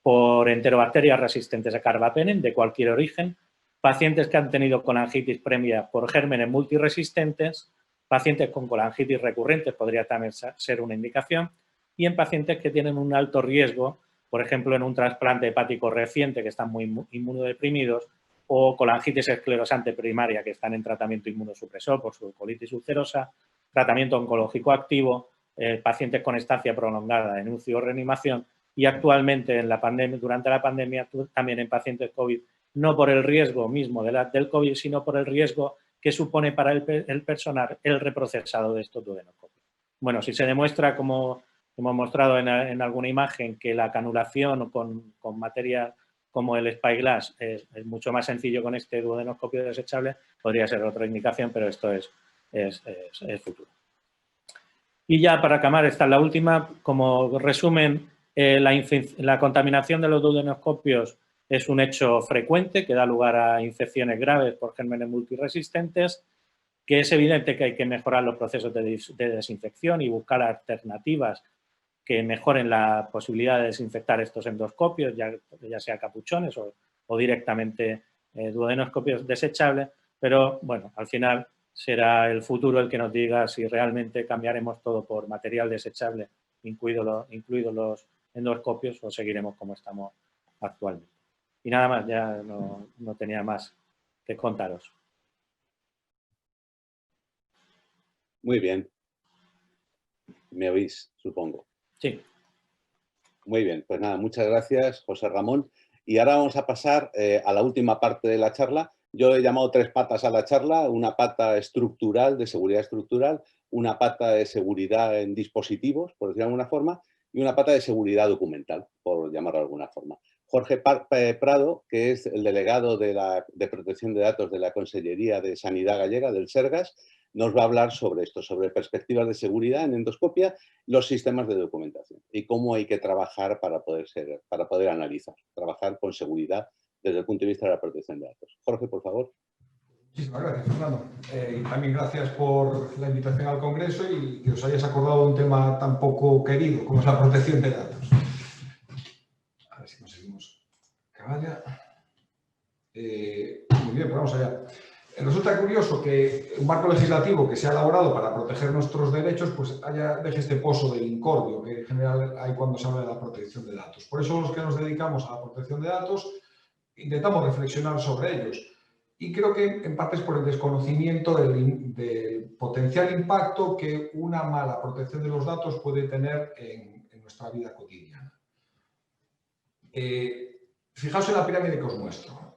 por enterobacterias resistentes a carbapenem de cualquier origen, pacientes que han tenido colangitis previa por gérmenes multiresistentes, pacientes con colangitis recurrentes podría también ser una indicación, y en pacientes que tienen un alto riesgo, por ejemplo, en un trasplante hepático reciente que están muy inmunodeprimidos, o colangitis esclerosante primaria que están en tratamiento inmunosupresor por su colitis ulcerosa, tratamiento oncológico activo, pacientes con estancia prolongada en UCI o reanimación, y actualmente durante la pandemia también en pacientes COVID, no por el riesgo mismo del COVID, sino por el riesgo ¿qué supone para el personal el reprocesado de estos duodenoscopios? Bueno, si se demuestra, como hemos mostrado en alguna imagen, que la canulación con materia como el Spyglass es mucho más sencillo con este duodenoscopio desechable, podría ser otra indicación, pero esto es futuro. Y ya para acabar, esta es la última. Como resumen, la contaminación de los duodenoscopios es un hecho frecuente que da lugar a infecciones graves por gérmenes multiresistentes, que es evidente que hay que mejorar los procesos de desinfección y buscar alternativas que mejoren la posibilidad de desinfectar estos endoscopios, ya sea capuchones o directamente duodenoscopios desechables, pero bueno, al final será el futuro el que nos diga si realmente cambiaremos todo por material desechable, incluidos los endoscopios, o seguiremos como estamos actualmente. Y nada más, ya no tenía más que contaros. Muy bien. ¿Me oís, supongo? Sí. Muy bien, pues nada, muchas gracias, José Ramón. Y ahora vamos a pasar a la última parte de la charla. Yo he llamado 3 patas a la charla: una pata estructural, de seguridad estructural, una pata de seguridad en dispositivos, por decirlo de alguna forma, y una pata de seguridad documental, por llamarlo de alguna forma. Jorge Prado, que es el delegado de protección de datos de la Consellería de Sanidad Gallega, del Sergas, nos va a hablar sobre esto, sobre perspectivas de seguridad en endoscopia, los sistemas de documentación y cómo hay que trabajar para poder analizar, trabajar con seguridad desde el punto de vista de la protección de datos. Jorge, por favor. Muchísimas gracias, Fernando. Y también gracias por la invitación al Congreso y que os hayáis acordado de un tema tan poco querido como es la protección de datos. A ver si conseguimos que vaya. Muy bien, pues vamos allá. Resulta curioso que un marco legislativo que se ha elaborado para proteger nuestros derechos pues deje este pozo de incordio que en general hay cuando se habla de la protección de datos. Por eso los que nos dedicamos a la protección de datos intentamos reflexionar sobre ellos. Y creo que en parte es por el desconocimiento del potencial impacto que una mala protección de los datos puede tener en nuestra vida cotidiana. Fijaos en la pirámide que os muestro.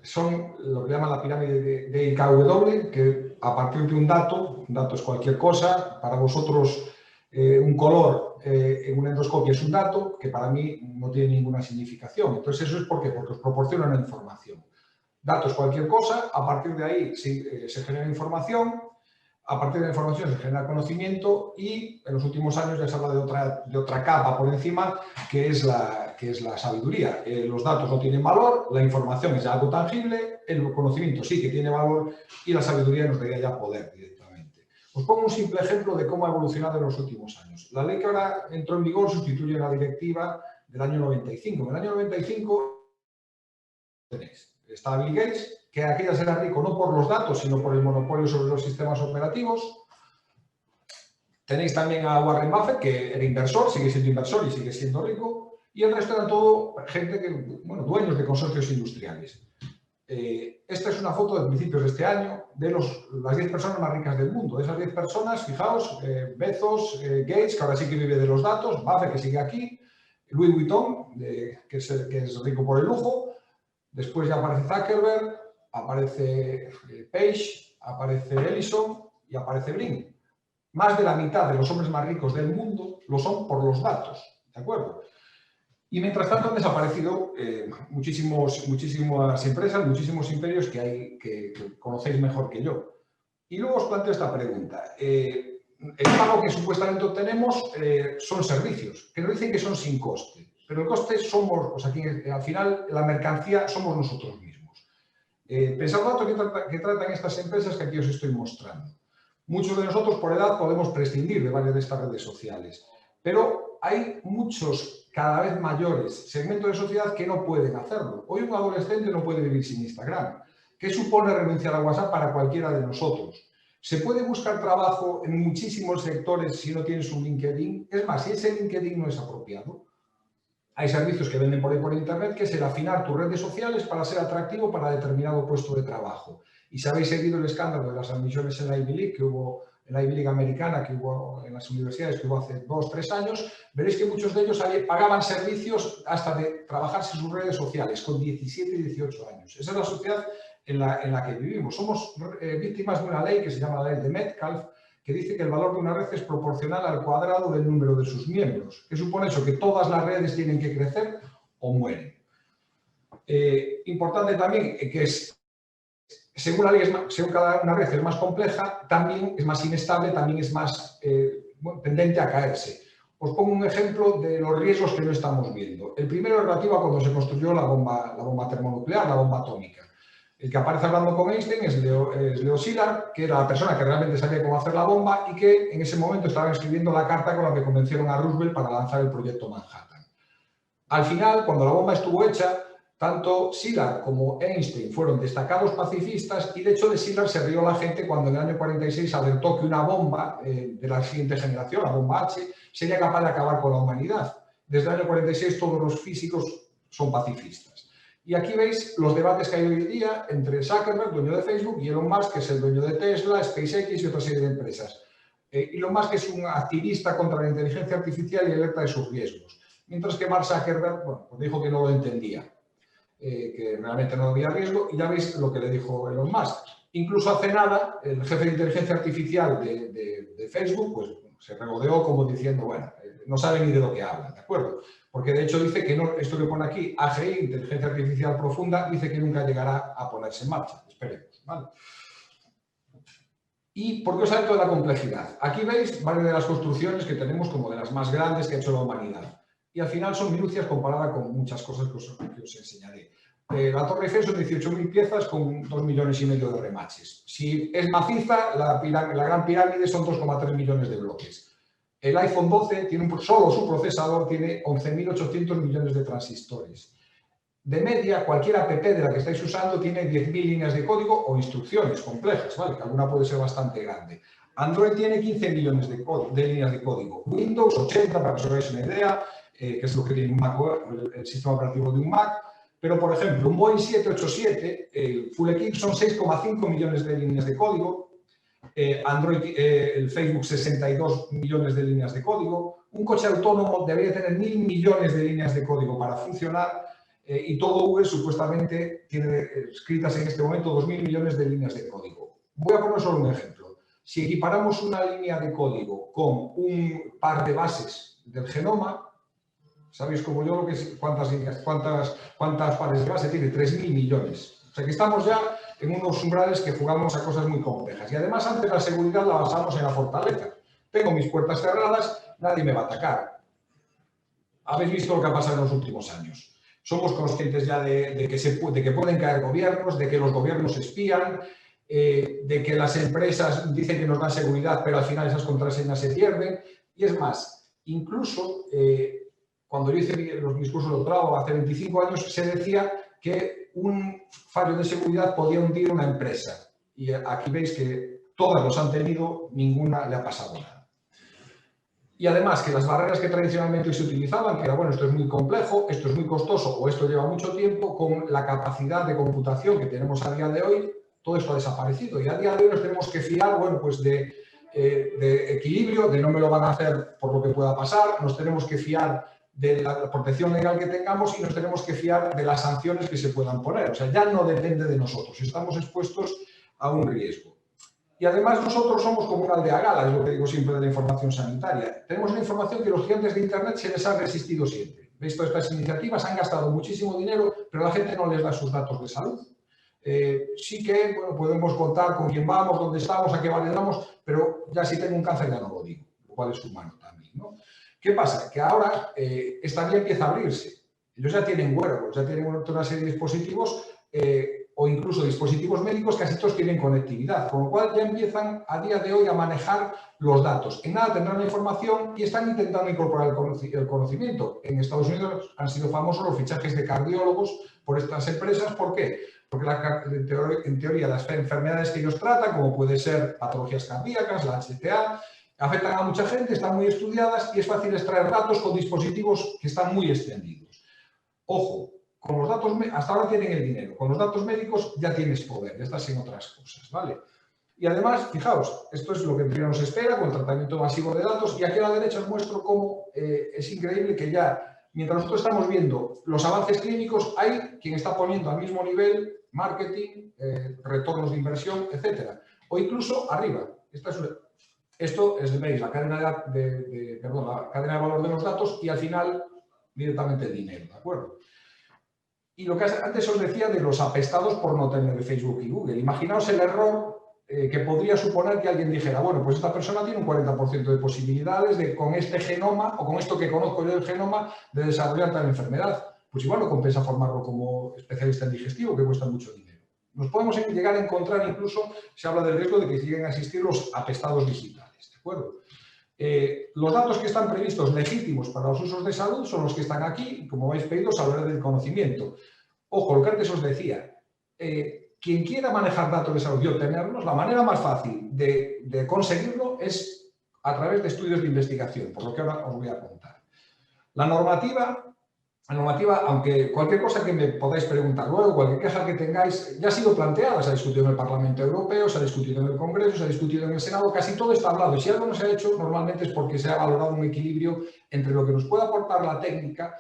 Son lo que llaman la pirámide de IKW, que a partir de un dato es cualquier cosa, para vosotros un color en una endoscopia es un dato, que para mí no tiene ninguna significación. Entonces, ¿eso es por qué? Porque os proporciona una información. Datos cualquier cosa, a partir de ahí se genera información, a partir de la información se genera conocimiento y en los últimos años ya se habla de otra capa por encima, que es la sabiduría. Los datos no tienen valor, la información es algo tangible, el conocimiento sí que tiene valor y la sabiduría nos daría ya poder directamente. Os pongo un simple ejemplo de cómo ha evolucionado en los últimos años. La ley que ahora entró en vigor sustituye la directiva del año 95. En el año 95 está Bill Gates, que aquella será rico no por los datos, sino por el monopolio sobre los sistemas operativos. Tenéis también a Warren Buffett, que era inversor, sigue siendo inversor y sigue siendo rico. Y el resto era todo gente dueños de consorcios industriales. Esta es una foto de principios de este año de las 10 personas más ricas del mundo. De esas 10 personas, fijaos, Bezos, Gates, que ahora sí que vive de los datos, Buffett, que sigue aquí, Louis Vuitton, que es rico por el lujo. Después ya aparece Zuckerberg, aparece Page, aparece Ellison y aparece Brin. Más de la mitad de los hombres más ricos del mundo lo son por los datos, ¿de acuerdo? Y mientras tanto han desaparecido muchísimas empresas, muchísimos imperios que conocéis mejor que yo. Y luego os planteo esta pregunta. El pago que supuestamente obtenemos son servicios, que nos dicen que son sin coste. Pero el coste somos, al final, la mercancía somos nosotros mismos. Pensad un dato que tratan estas empresas que aquí os estoy mostrando. Muchos de nosotros, por edad, podemos prescindir de varias de estas redes sociales. Pero hay muchos, cada vez mayores, segmentos de sociedad que no pueden hacerlo. Hoy un adolescente no puede vivir sin Instagram. ¿Qué supone renunciar a WhatsApp para cualquiera de nosotros? ¿Se puede buscar trabajo en muchísimos sectores si no tienes un LinkedIn? Es más, si ese LinkedIn no es apropiado, hay servicios que venden por ahí por internet, que es el afinar tus redes sociales para ser atractivo para determinado puesto de trabajo. Y si habéis seguido el escándalo de las admisiones en la Ivy League, que hubo en la Ivy League americana, que hubo en las universidades, que hubo hace 2 o 3 años, veréis que muchos de ellos pagaban servicios hasta de trabajarse sus redes sociales con 17 y 18 años. Esa es la sociedad en la que vivimos. Somos víctimas de una ley que se llama la ley de Metcalfe, que dice que el valor de una red es proporcional al cuadrado del número de sus miembros. ¿Qué supone eso? Que todas las redes tienen que crecer o mueren. Importante también que según la ley, según cada una red es más compleja, también es más inestable, también es más tendente a caerse. Os pongo un ejemplo de los riesgos que no estamos viendo. El primero es relativo a cuando se construyó la bomba termonuclear, la bomba atómica. El que aparece hablando con Einstein es Leo Szilard, que era la persona que realmente sabía cómo hacer la bomba y que en ese momento estaba escribiendo la carta con la que convencieron a Roosevelt para lanzar el proyecto Manhattan. Al final, cuando la bomba estuvo hecha, tanto Szilard como Einstein fueron destacados pacifistas y de hecho de Szilard se rió la gente cuando en el año 46 alertó que una bomba de la siguiente generación, la bomba H, sería capaz de acabar con la humanidad. Desde el año 46 todos los físicos son pacifistas. Y aquí veis los debates que hay hoy en día entre Zuckerberg, dueño de Facebook, y Elon Musk, que es el dueño de Tesla, SpaceX y otra serie de empresas. Elon Musk es un activista contra la inteligencia artificial y alerta de sus riesgos. Mientras que Mark Zuckerberg, bueno, pues dijo que no lo entendía. Que realmente no había riesgo, y ya veis lo que le dijo Elon Musk. Incluso hace nada, el jefe de inteligencia artificial de Facebook pues, se regodeó como diciendo, bueno, no sabe ni de lo que habla, ¿de acuerdo? Porque de hecho dice que no, esto que pone aquí, AGI, Inteligencia Artificial Profunda, dice que nunca llegará a ponerse en marcha. Esperemos, ¿vale? ¿Y por qué os hablo de la complejidad? Aquí veis varias de las construcciones que tenemos como de las más grandes que ha hecho la humanidad. Y al final son minucias comparadas con muchas cosas que os enseñaré. La Torre Eiffel son 18.000 piezas con 2,5 millones de remaches. Si es maciza, la Gran Pirámide son 2,3 millones de bloques. El iPhone 12 tiene solo su procesador tiene 11.800 millones de transistores. De media, cualquier app de la que estáis usando tiene 10.000 líneas de código o instrucciones complejas, ¿vale? Que alguna puede ser bastante grande. Android tiene 15 millones de líneas de código. Windows 80, para que os hagáis una idea, que es lo que tiene un Mac, el sistema operativo de un Mac. Pero, por ejemplo, un Boeing 787, el Full Equip son 6,5 millones de líneas de código. Android, el Facebook, 62 millones de líneas de código. Un coche autónomo debería tener 1.000 millones de líneas de código para funcionar. Y todo Google supuestamente tiene escritas en este momento 2.000 millones de líneas de código. Voy a poner solo un ejemplo. Si equiparamos una línea de código con un par de bases del genoma, ¿sabéis como yo cuántas pares de base tiene? 3.000 millones. O sea que estamos ya en unos umbrales que jugamos a cosas muy complejas. Y además antes la seguridad la basamos en la fortaleza. Tengo mis puertas cerradas, nadie me va a atacar. Habéis visto lo que ha pasado en los últimos años. Somos conscientes ya de que pueden caer gobiernos, de que los gobiernos espían, de que las empresas dicen que nos dan seguridad, pero al final esas contraseñas se pierden. Y es más, incluso cuando yo hice mis cursos de doctorado hace 25 años, se decía que un fallo de seguridad podía hundir una empresa. Y aquí veis que todas los han tenido, ninguna le ha pasado nada. Y además que las barreras que tradicionalmente se utilizaban, que era, bueno, esto es muy complejo, esto es muy costoso o esto lleva mucho tiempo, con la capacidad de computación que tenemos a día de hoy, todo esto ha desaparecido. Y a día de hoy nos tenemos que fiar, bueno, pues de equilibrio, de no me lo van a hacer por lo que pueda pasar, nos tenemos que fiar de la protección legal que tengamos y nos tenemos que fiar de las sanciones que se puedan poner. O sea, ya no depende de nosotros, estamos expuestos a un riesgo. Y además nosotros somos como una aldea gala, es lo que digo siempre de la información sanitaria. Tenemos una información que los gigantes de Internet se les ha resistido siempre. ¿Veis? Todas estas iniciativas han gastado muchísimo dinero, pero la gente no les da sus datos de salud. Sí que bueno, podemos contar con quién vamos, dónde estamos, a qué vale damos, pero ya si tengo un cáncer ya no lo digo, lo cual es humano también, ¿no? ¿Qué pasa? Que ahora esta vía empieza a abrirse. Ellos ya tienen wearables, ya tienen una serie de dispositivos o incluso dispositivos médicos, casi todos tienen conectividad, con lo cual ya empiezan a día de hoy a manejar los datos. En nada tendrán la información y están intentando incorporar el conocimiento. En Estados Unidos han sido famosos los fichajes de cardiólogos por estas empresas. ¿Por qué? Porque en teoría las enfermedades que ellos tratan, como puede ser patologías cardíacas, la HTA, afectan a mucha gente, están muy estudiadas y es fácil extraer datos con dispositivos que están muy extendidos. Ojo, con los datos, hasta ahora tienen el dinero, con los datos médicos ya tienes poder, ya estás en otras cosas, ¿vale? Y además, fijaos, esto es lo que primero nos espera con el tratamiento masivo de datos y aquí a la derecha os muestro cómo es increíble que ya, mientras nosotros estamos viendo los avances clínicos, hay quien está poniendo al mismo nivel marketing, retornos de inversión, etc. O incluso arriba. Esto es, veis, la cadena la cadena de valor de los datos y al final directamente el dinero, ¿de acuerdo? Y lo que antes os decía de los apestados por no tener Facebook y Google. Imaginaos el error que podría suponer que alguien dijera, bueno, pues esta persona tiene un 40% de posibilidades de con este genoma o con esto que conozco yo del genoma de desarrollar tal enfermedad. Pues igual no compensa formarlo como especialista en digestivo, que cuesta mucho dinero. Nos podemos llegar a encontrar incluso, se habla del riesgo de que lleguen a existir los apestados digitales, ¿de acuerdo? Los datos que están previstos legítimos para los usos de salud son los que están aquí, y como habéis pedido, saber del conocimiento. Ojo, lo que antes os decía, quien quiera manejar datos de salud y obtenerlos, la manera más fácil de conseguirlo es a través de estudios de investigación, por lo que ahora os voy a contar. La normativa, aunque cualquier cosa que me podáis preguntar luego, cualquier queja que tengáis, ya ha sido planteada, se ha discutido en el Parlamento Europeo, se ha discutido en el Congreso, se ha discutido en el Senado, casi todo está hablado. Y si algo no se ha hecho, normalmente es porque se ha valorado un equilibrio entre lo que nos puede aportar la técnica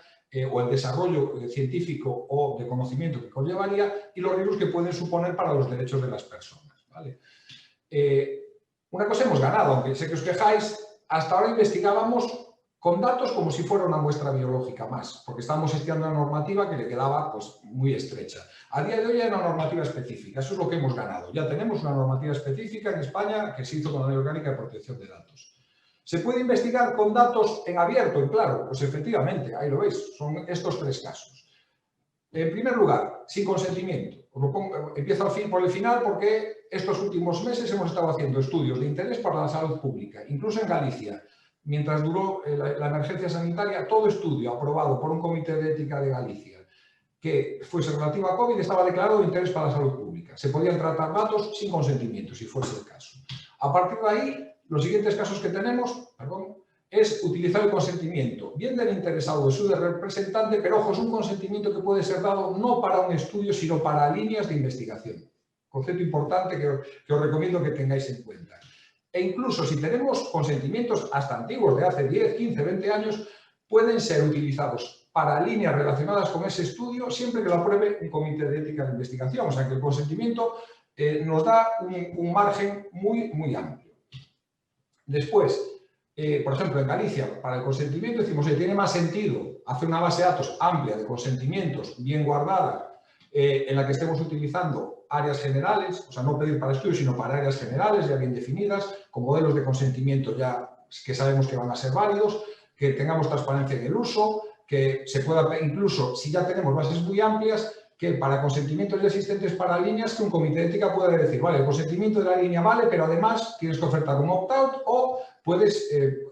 o el desarrollo científico o de conocimiento que conllevaría y los riesgos que pueden suponer para los derechos de las personas, ¿vale? Una cosa hemos ganado, aunque sé que os quejáis, hasta ahora investigábamos con datos como si fuera una muestra biológica más, porque estábamos estudiando una normativa que le quedaba pues, muy estrecha. A día de hoy hay una normativa específica, eso es lo que hemos ganado. Ya tenemos una normativa específica en España que se hizo con la Ley Orgánica de Protección de Datos. ¿Se puede investigar con datos en abierto, en claro? Pues efectivamente, ahí lo veis, son estos tres casos. En primer lugar, sin consentimiento. Os lo pongo, empiezo por el final porque estos últimos meses hemos estado haciendo estudios de interés para la salud pública, incluso en Galicia. Mientras duró la emergencia sanitaria, todo estudio aprobado por un comité de ética de Galicia que fuese relativo a COVID estaba declarado de interés para la salud pública. Se podían tratar datos sin consentimiento, si fuese el caso. A partir de ahí, los siguientes casos que tenemos, es utilizar el consentimiento, bien del interesado o de su representante, pero ojo, es un consentimiento que puede ser dado no para un estudio, sino para líneas de investigación. Concepto importante que os recomiendo que tengáis en cuenta. E incluso si tenemos consentimientos hasta antiguos de hace 10, 15, 20 años, pueden ser utilizados para líneas relacionadas con ese estudio siempre que lo apruebe un comité de ética de investigación. O sea que el consentimiento nos da un margen muy amplio. Después, por ejemplo, en Galicia, para el consentimiento decimos que tiene más sentido hacer una base de datos amplia de consentimientos bien guardada en la que estemos utilizando áreas generales, o sea, no pedir para estudios, sino para áreas generales ya bien definidas, con modelos de consentimiento ya que sabemos que van a ser válidos, que tengamos transparencia en el uso, que se pueda, incluso si ya tenemos bases muy amplias, que para consentimientos ya existentes para líneas, que un comité de ética pueda decir, vale, el consentimiento de la línea vale, pero además tienes que ofertar un opt-out o puedes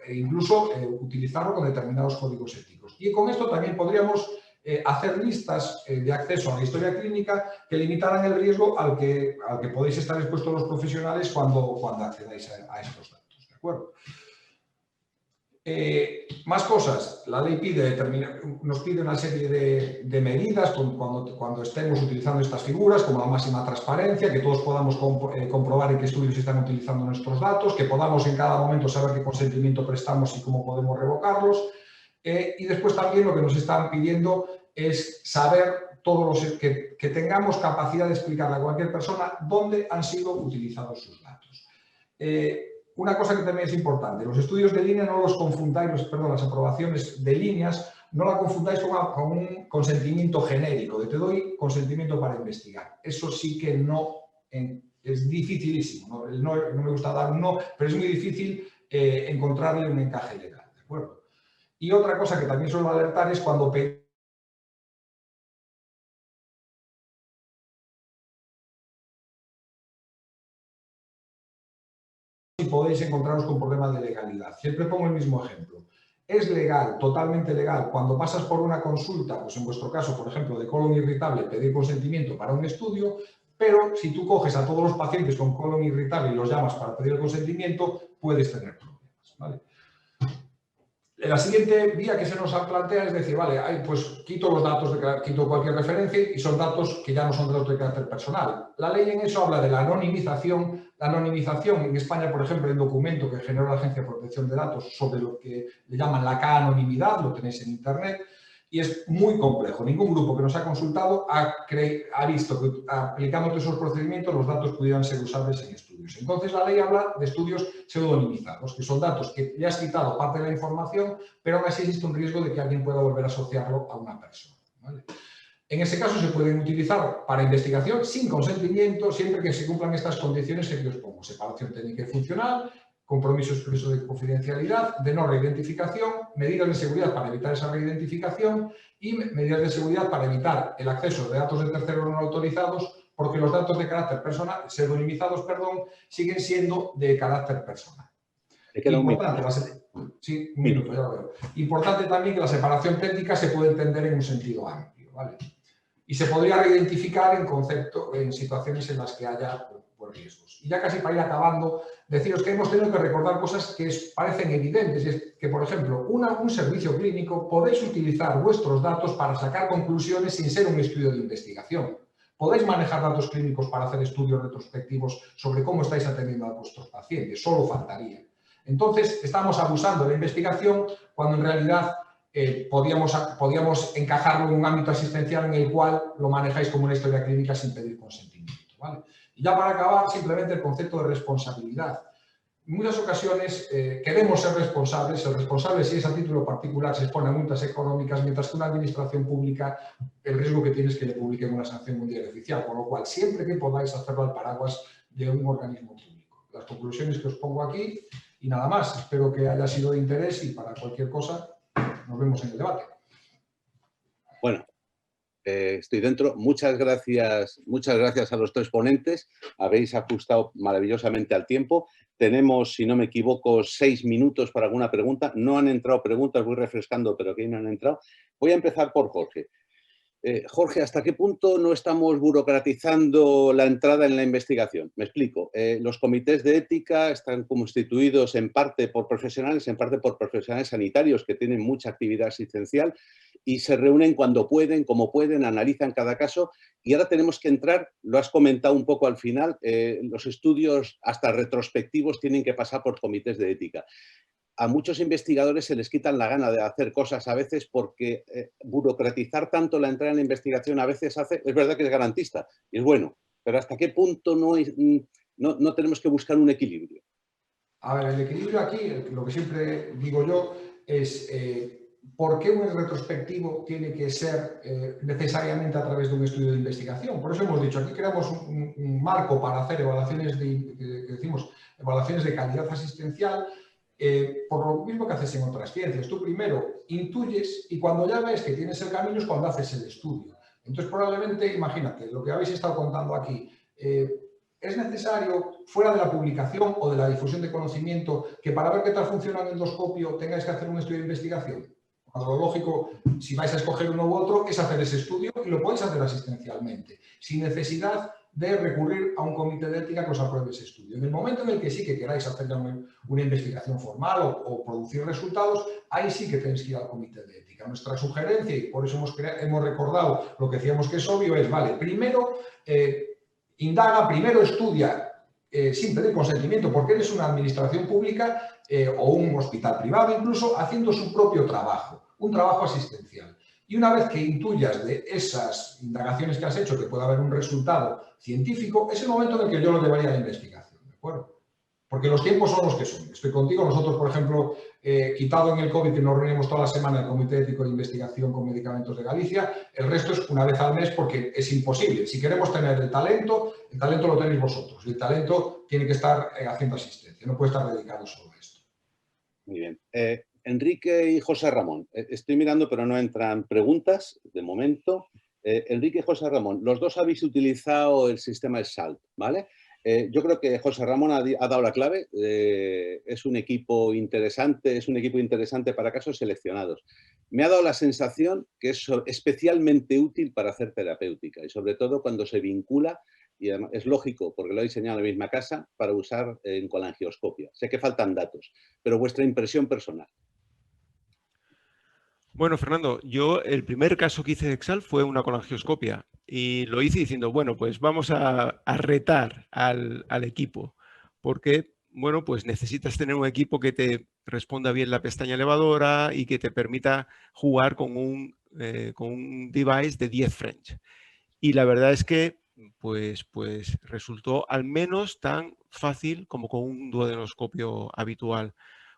incluso utilizarlo con determinados códigos éticos. Y con esto también podríamos hacer listas de acceso a la historia clínica que limitaran el riesgo al que podéis estar expuestos los profesionales cuando accedáis a estos datos, ¿de acuerdo? Más cosas. La ley nos pide una serie de medidas cuando estemos utilizando estas figuras, como la máxima transparencia, que todos podamos comprobar en qué estudios se están utilizando nuestros datos, que podamos en cada momento saber qué consentimiento prestamos y cómo podemos revocarlos. Y después también lo que nos están pidiendo es saber que tengamos capacidad de explicarle a cualquier persona dónde han sido utilizados sus datos. Una cosa que también es importante, los estudios de línea no los confundáis, las aprobaciones de líneas, no la confundáis con un consentimiento genérico, de te doy consentimiento para investigar. Eso sí que no, es dificilísimo, no me gusta dar un no, pero es muy difícil encontrarle un encaje legal, ¿de acuerdo? Y otra cosa que también suelo alertar es cuando podéis encontraros con problemas de legalidad. Siempre pongo el mismo ejemplo. Es legal, totalmente legal, cuando pasas por una consulta, pues en vuestro caso, por ejemplo, de colon irritable, pedir consentimiento para un estudio, pero si tú coges a todos los pacientes con colon irritable y los llamas para pedir el consentimiento, puedes tener problemas, ¿vale? La siguiente vía que se nos plantea es decir, vale, pues quito los datos, quito cualquier referencia y son datos que ya no son datos de carácter personal. La ley en eso habla de la anonimización. La anonimización en España, por ejemplo, hay un documento que generó la Agencia de Protección de Datos sobre lo que le llaman la K-anonimidad, lo tenéis en Internet, y es muy complejo. Ningún grupo que nos ha consultado ha visto que aplicando todos esos procedimientos los datos pudieran ser usables en estudios. Entonces la ley habla de estudios pseudonimizados, que son datos que ya has quitado parte de la información, pero aún así existe un riesgo de que alguien pueda volver a asociarlo a una persona, ¿vale? En ese caso se pueden utilizar para investigación sin consentimiento, siempre que se cumplan estas condiciones que os pongo: separación técnica y funcional, compromiso expreso de confidencialidad, de no reidentificación, medidas de seguridad para evitar esa reidentificación y medidas de seguridad para evitar el acceso de datos de terceros no autorizados, porque los datos de carácter personal, pseudonimizados, perdón, siguen siendo de carácter personal. Sí, un minuto, ya lo veo. Importante también que la separación técnica se puede entender en un sentido amplio, ¿vale? Y se podría reidentificar en situaciones en las que haya riesgos. Y ya casi para ir acabando, deciros que hemos tenido que recordar cosas que parecen evidentes. Es que, por ejemplo, un servicio clínico podéis utilizar vuestros datos para sacar conclusiones sin ser un estudio de investigación. Podéis manejar datos clínicos para hacer estudios retrospectivos sobre cómo estáis atendiendo a vuestros pacientes, solo faltaría. Entonces, estamos abusando de la investigación cuando en realidad podíamos encajarlo en un ámbito asistencial en el cual lo manejáis como una historia clínica sin pedir consentimiento, ¿vale? Y ya para acabar, simplemente el concepto de responsabilidad. En muchas ocasiones queremos ser responsables. El responsable, si es a título particular, se expone a multas económicas, mientras que una administración pública, el riesgo que tiene es que le publiquen una sanción mundial oficial, con lo cual siempre que podáis hacerlo al paraguas de un organismo público. Las conclusiones que os pongo aquí y nada más. Espero que haya sido de interés y para cualquier cosa nos vemos en el debate. Bueno, estoy dentro. Muchas gracias a los tres ponentes. Habéis ajustado maravillosamente al tiempo. Tenemos, si no me equivoco, 6 minutos para alguna pregunta. No han entrado preguntas, voy refrescando, pero que no han entrado. Voy a empezar por Jorge. Jorge, ¿hasta qué punto no estamos burocratizando la entrada en la investigación? Me explico. Los comités de ética están constituidos en parte por profesionales, en parte por profesionales sanitarios que tienen mucha actividad asistencial y se reúnen cuando pueden, como pueden, analizan cada caso y ahora tenemos que entrar, lo has comentado un poco al final, los estudios hasta retrospectivos tienen que pasar por comités de ética. A muchos investigadores se les quitan la gana de hacer cosas a veces porque burocratizar tanto la entrada en la investigación a veces es verdad que es garantista y es bueno, pero ¿hasta qué punto no tenemos que buscar un equilibrio? A ver, el equilibrio aquí, lo que siempre digo yo, es ¿por qué un retrospectivo tiene que ser necesariamente a través de un estudio de investigación? Por eso hemos dicho, aquí creamos un marco para hacer evaluaciones de calidad asistencial. Por lo mismo que haces en otras ciencias, tú primero intuyes y cuando ya ves que tienes el camino es cuando haces el estudio. Entonces, probablemente, imagínate, lo que habéis estado contando aquí, es necesario, fuera de la publicación o de la difusión de conocimiento, que para ver qué tal funciona el endoscopio tengáis que hacer un estudio de investigación. Cuando lo lógico, si vais a escoger uno u otro, es hacer ese estudio y lo podéis hacer asistencialmente, sin necesidad de recurrir a un comité de ética que os apruebe ese estudio. En el momento en el que sí que queráis hacer una investigación formal o producir resultados, ahí sí que tenéis que ir al comité de ética. Nuestra sugerencia, y por eso hemos recordado lo que decíamos que es obvio, es, vale, primero indaga, primero estudia sin pedir consentimiento, porque eres una administración pública o un hospital privado incluso, haciendo su propio trabajo, un trabajo asistencial. Y una vez que intuyas de esas indagaciones que has hecho que puede haber un resultado científico, es el momento en el que yo lo llevaría a la investigación, ¿de acuerdo? Porque los tiempos son los que son. Estoy contigo. Nosotros, por ejemplo, quitado en el COVID, que nos reunimos toda la semana el Comité Ético de Investigación con Medicamentos de Galicia, el resto es una vez al mes porque es imposible. Si queremos tener el talento lo tenéis vosotros. El talento tiene que estar haciendo asistencia, no puede estar dedicado solo a esto. Muy bien. Enrique y José Ramón. Estoy mirando, pero no entran preguntas de momento. Enrique y José Ramón, los dos habéis utilizado el sistema SALT, ¿vale? Yo creo que José Ramón ha dado la clave. Es un equipo interesante para casos seleccionados. Me ha dado la sensación que es especialmente útil para hacer terapéutica y sobre todo cuando se vincula, y además es lógico porque lo he diseñado en la misma casa, para usar en colangioscopia. Sé que faltan datos, pero vuestra impresión personal. Bueno, Fernando, yo el primer caso que hice de Exal fue una colangioscopia y lo hice diciendo, bueno, pues vamos a retar al equipo porque, bueno, pues necesitas tener un equipo que te responda bien la pestaña elevadora y que te permita jugar con un con un device de 10 French. Y la verdad es que pues resultó al menos tan fácil como con un duodenoscopio habitual.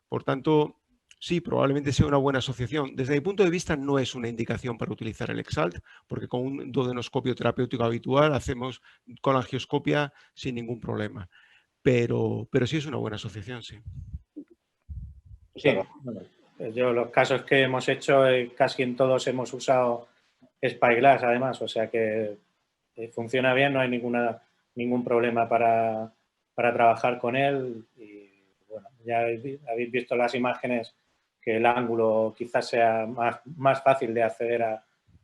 Por tanto, sí, probablemente sea una buena asociación. Desde mi punto de vista no es una indicación para utilizar el EXALT, porque con un duodenoscopio terapéutico habitual hacemos colangioscopia sin ningún problema. Pero sí es una buena asociación, sí. Sí, bueno, yo los casos que hemos hecho, casi en todos hemos usado Spyglass además, o sea que funciona bien, no hay ningún problema para trabajar con él. Y bueno, ya habéis visto las imágenes que el ángulo quizás sea más fácil de acceder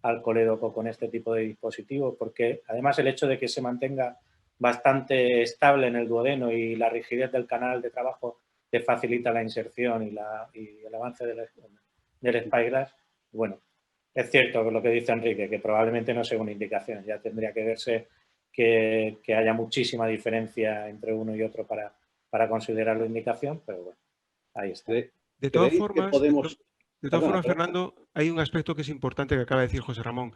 al colédoco con este tipo de dispositivos, porque además el hecho de que se mantenga bastante estable en el duodeno y la rigidez del canal de trabajo te facilita la inserción y el avance del Spyglass. Bueno, es cierto lo que dice Enrique, que probablemente no sea una indicación, ya tendría que verse que haya muchísima diferencia entre uno y otro para considerarlo indicación, pero bueno, ahí está. De todas formas, Fernando, hay un aspecto que es importante que acaba de decir José Ramón.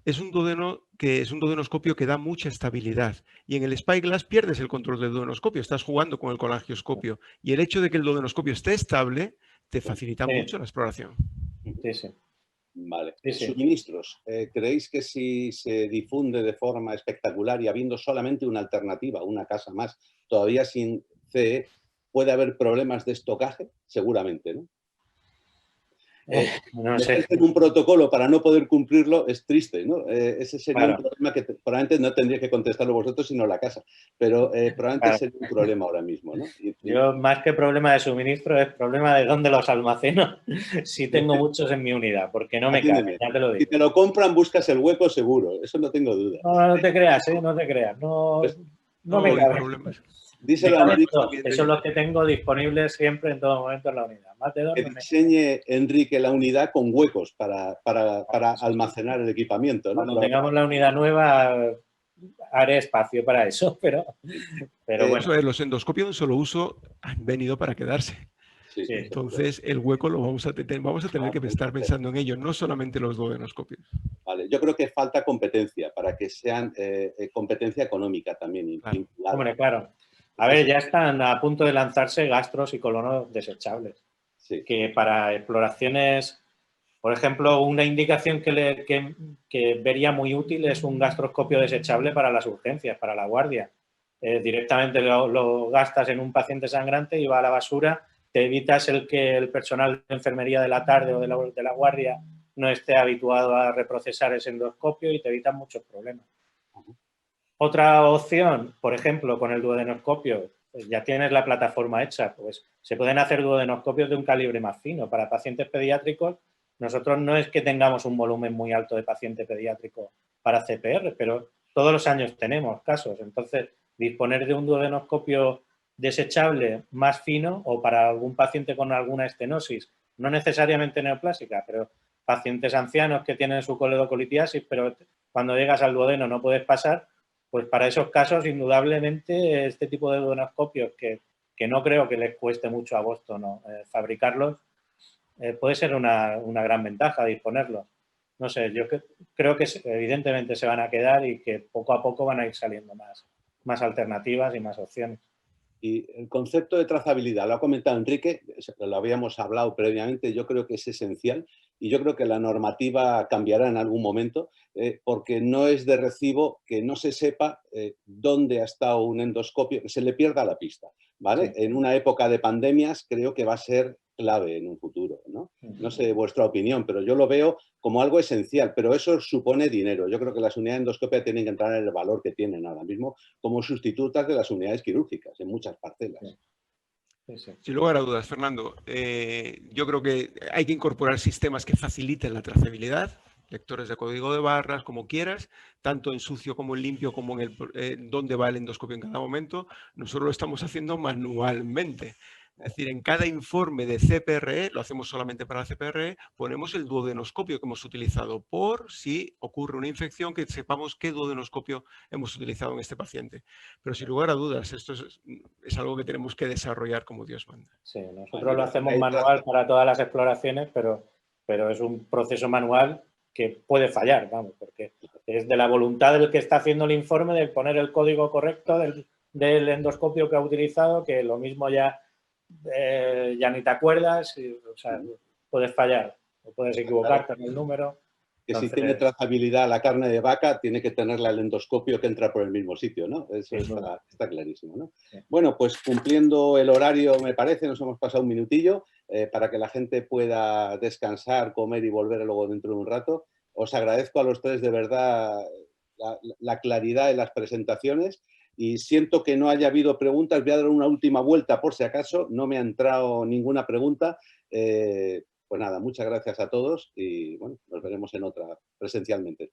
Es un duodenoscopio que da mucha estabilidad. Y en el Spyglass pierdes el control del duodenoscopio, estás jugando con el colangioscopio. Y el hecho de que el duodenoscopio esté estable te facilita mucho la exploración. Sí, sí. Vale. Sí, sí. Suministros. ¿Creéis que si se difunde de forma espectacular y habiendo solamente una alternativa, una casa más, todavía sin CE, puede haber problemas de estocaje? Seguramente, ¿no? No sé. Un protocolo para no poder cumplirlo es triste, ¿no? Ese sería un problema que probablemente no tendría que contestarlo vosotros, sino la casa. Pero probablemente sería un problema ahora mismo, ¿no? Yo, más que problema de suministro, es problema de dónde los almaceno si tengo muchos en mi unidad, porque no me caben, ya te lo digo. Si te lo compran, buscas el hueco seguro, eso no tengo duda. No te creas, no te creas. No me caben. Díselo a Enrique. Esos son los que tengo disponibles siempre en todo momento en la unidad. Más de dos que diseñe Enrique la unidad con huecos para almacenar el equipamiento, ¿no? Cuando tengamos la unidad nueva haré espacio para eso, pero bueno. Eso es, los endoscopios de un solo uso han venido para quedarse. Sí, entonces el hueco lo vamos a tener que estar pensando en ello, no solamente los duodenoscopios. Vale, yo creo que falta competencia para que sean competencia económica también. Claro. Hombre, claro. A ver, ya están a punto de lanzarse gastros y colonos desechables. Sí. Que para exploraciones, por ejemplo, una indicación que vería muy útil es un gastroscopio desechable para las urgencias, para la guardia. Directamente lo gastas en un paciente sangrante y va a la basura, te evitas que el personal de enfermería de la tarde o de la guardia no esté habituado a reprocesar ese endoscopio y te evitan muchos problemas. Otra opción, por ejemplo, con el duodenoscopio, pues ya tienes la plataforma hecha, pues se pueden hacer duodenoscopios de un calibre más fino. Para pacientes pediátricos, nosotros no es que tengamos un volumen muy alto de paciente pediátrico para CPR, pero todos los años tenemos casos. Entonces, disponer de un duodenoscopio desechable más fino o para algún paciente con alguna estenosis, no necesariamente neoplásica, pero pacientes ancianos que tienen su coledocolitiasis, pero cuando llegas al duodeno no puedes pasar, pues para esos casos, indudablemente, este tipo de duodenoscopios que no creo que les cueste mucho a Boston fabricarlos, puede ser una gran ventaja disponerlos. No sé, yo creo que evidentemente se van a quedar y que poco a poco van a ir saliendo más alternativas y más opciones. Y el concepto de trazabilidad, lo ha comentado Enrique, lo habíamos hablado previamente, yo creo que es esencial y yo creo que la normativa cambiará en algún momento porque no es de recibo que no se sepa dónde ha estado un endoscopio, que se le pierda la pista, ¿vale? Sí. En una época de pandemias creo que va a ser clave en un futuro, ¿no? No sé vuestra opinión, pero yo lo veo como algo esencial, pero eso supone dinero. Yo creo que las unidades de endoscopia tienen que entrar en el valor que tienen ahora mismo como sustitutas de las unidades quirúrgicas en muchas parcelas. Sin lugar a dudas, Fernando, yo creo que hay que incorporar sistemas que faciliten la trazabilidad, lectores de código de barras, como quieras, tanto en sucio como en limpio, como en dónde va el endoscopio en cada momento. Nosotros lo estamos haciendo manualmente. Es decir, en cada informe de CPRE, lo hacemos solamente para CPRE, ponemos el duodenoscopio que hemos utilizado por si ocurre una infección, que sepamos qué duodenoscopio hemos utilizado en este paciente. Pero sin lugar a dudas, esto es algo que tenemos que desarrollar como Dios manda. Sí, nosotros lo hacemos manual para todas las exploraciones, pero es un proceso manual que puede fallar, vamos, porque es de la voluntad del que está haciendo el informe de poner el código correcto del endoscopio que ha utilizado, que lo mismo ya ni te acuerdas, o sea, puedes fallar, o puedes equivocarte en el número. Que Entonces, si tiene trazabilidad la carne de vaca, tiene que tenerla el endoscopio que entra por el mismo sitio, ¿no? Eso está clarísimo, ¿no? Sí. Bueno, pues cumpliendo el horario, me parece, nos hemos pasado un minutillo para que la gente pueda descansar, comer y volver luego dentro de un rato. Os agradezco a los tres de verdad la claridad en las presentaciones y siento que no haya habido preguntas. Voy a dar una última vuelta por si acaso, no me ha entrado ninguna pregunta. Pues nada, muchas gracias a todos y bueno, nos veremos en otra presencialmente.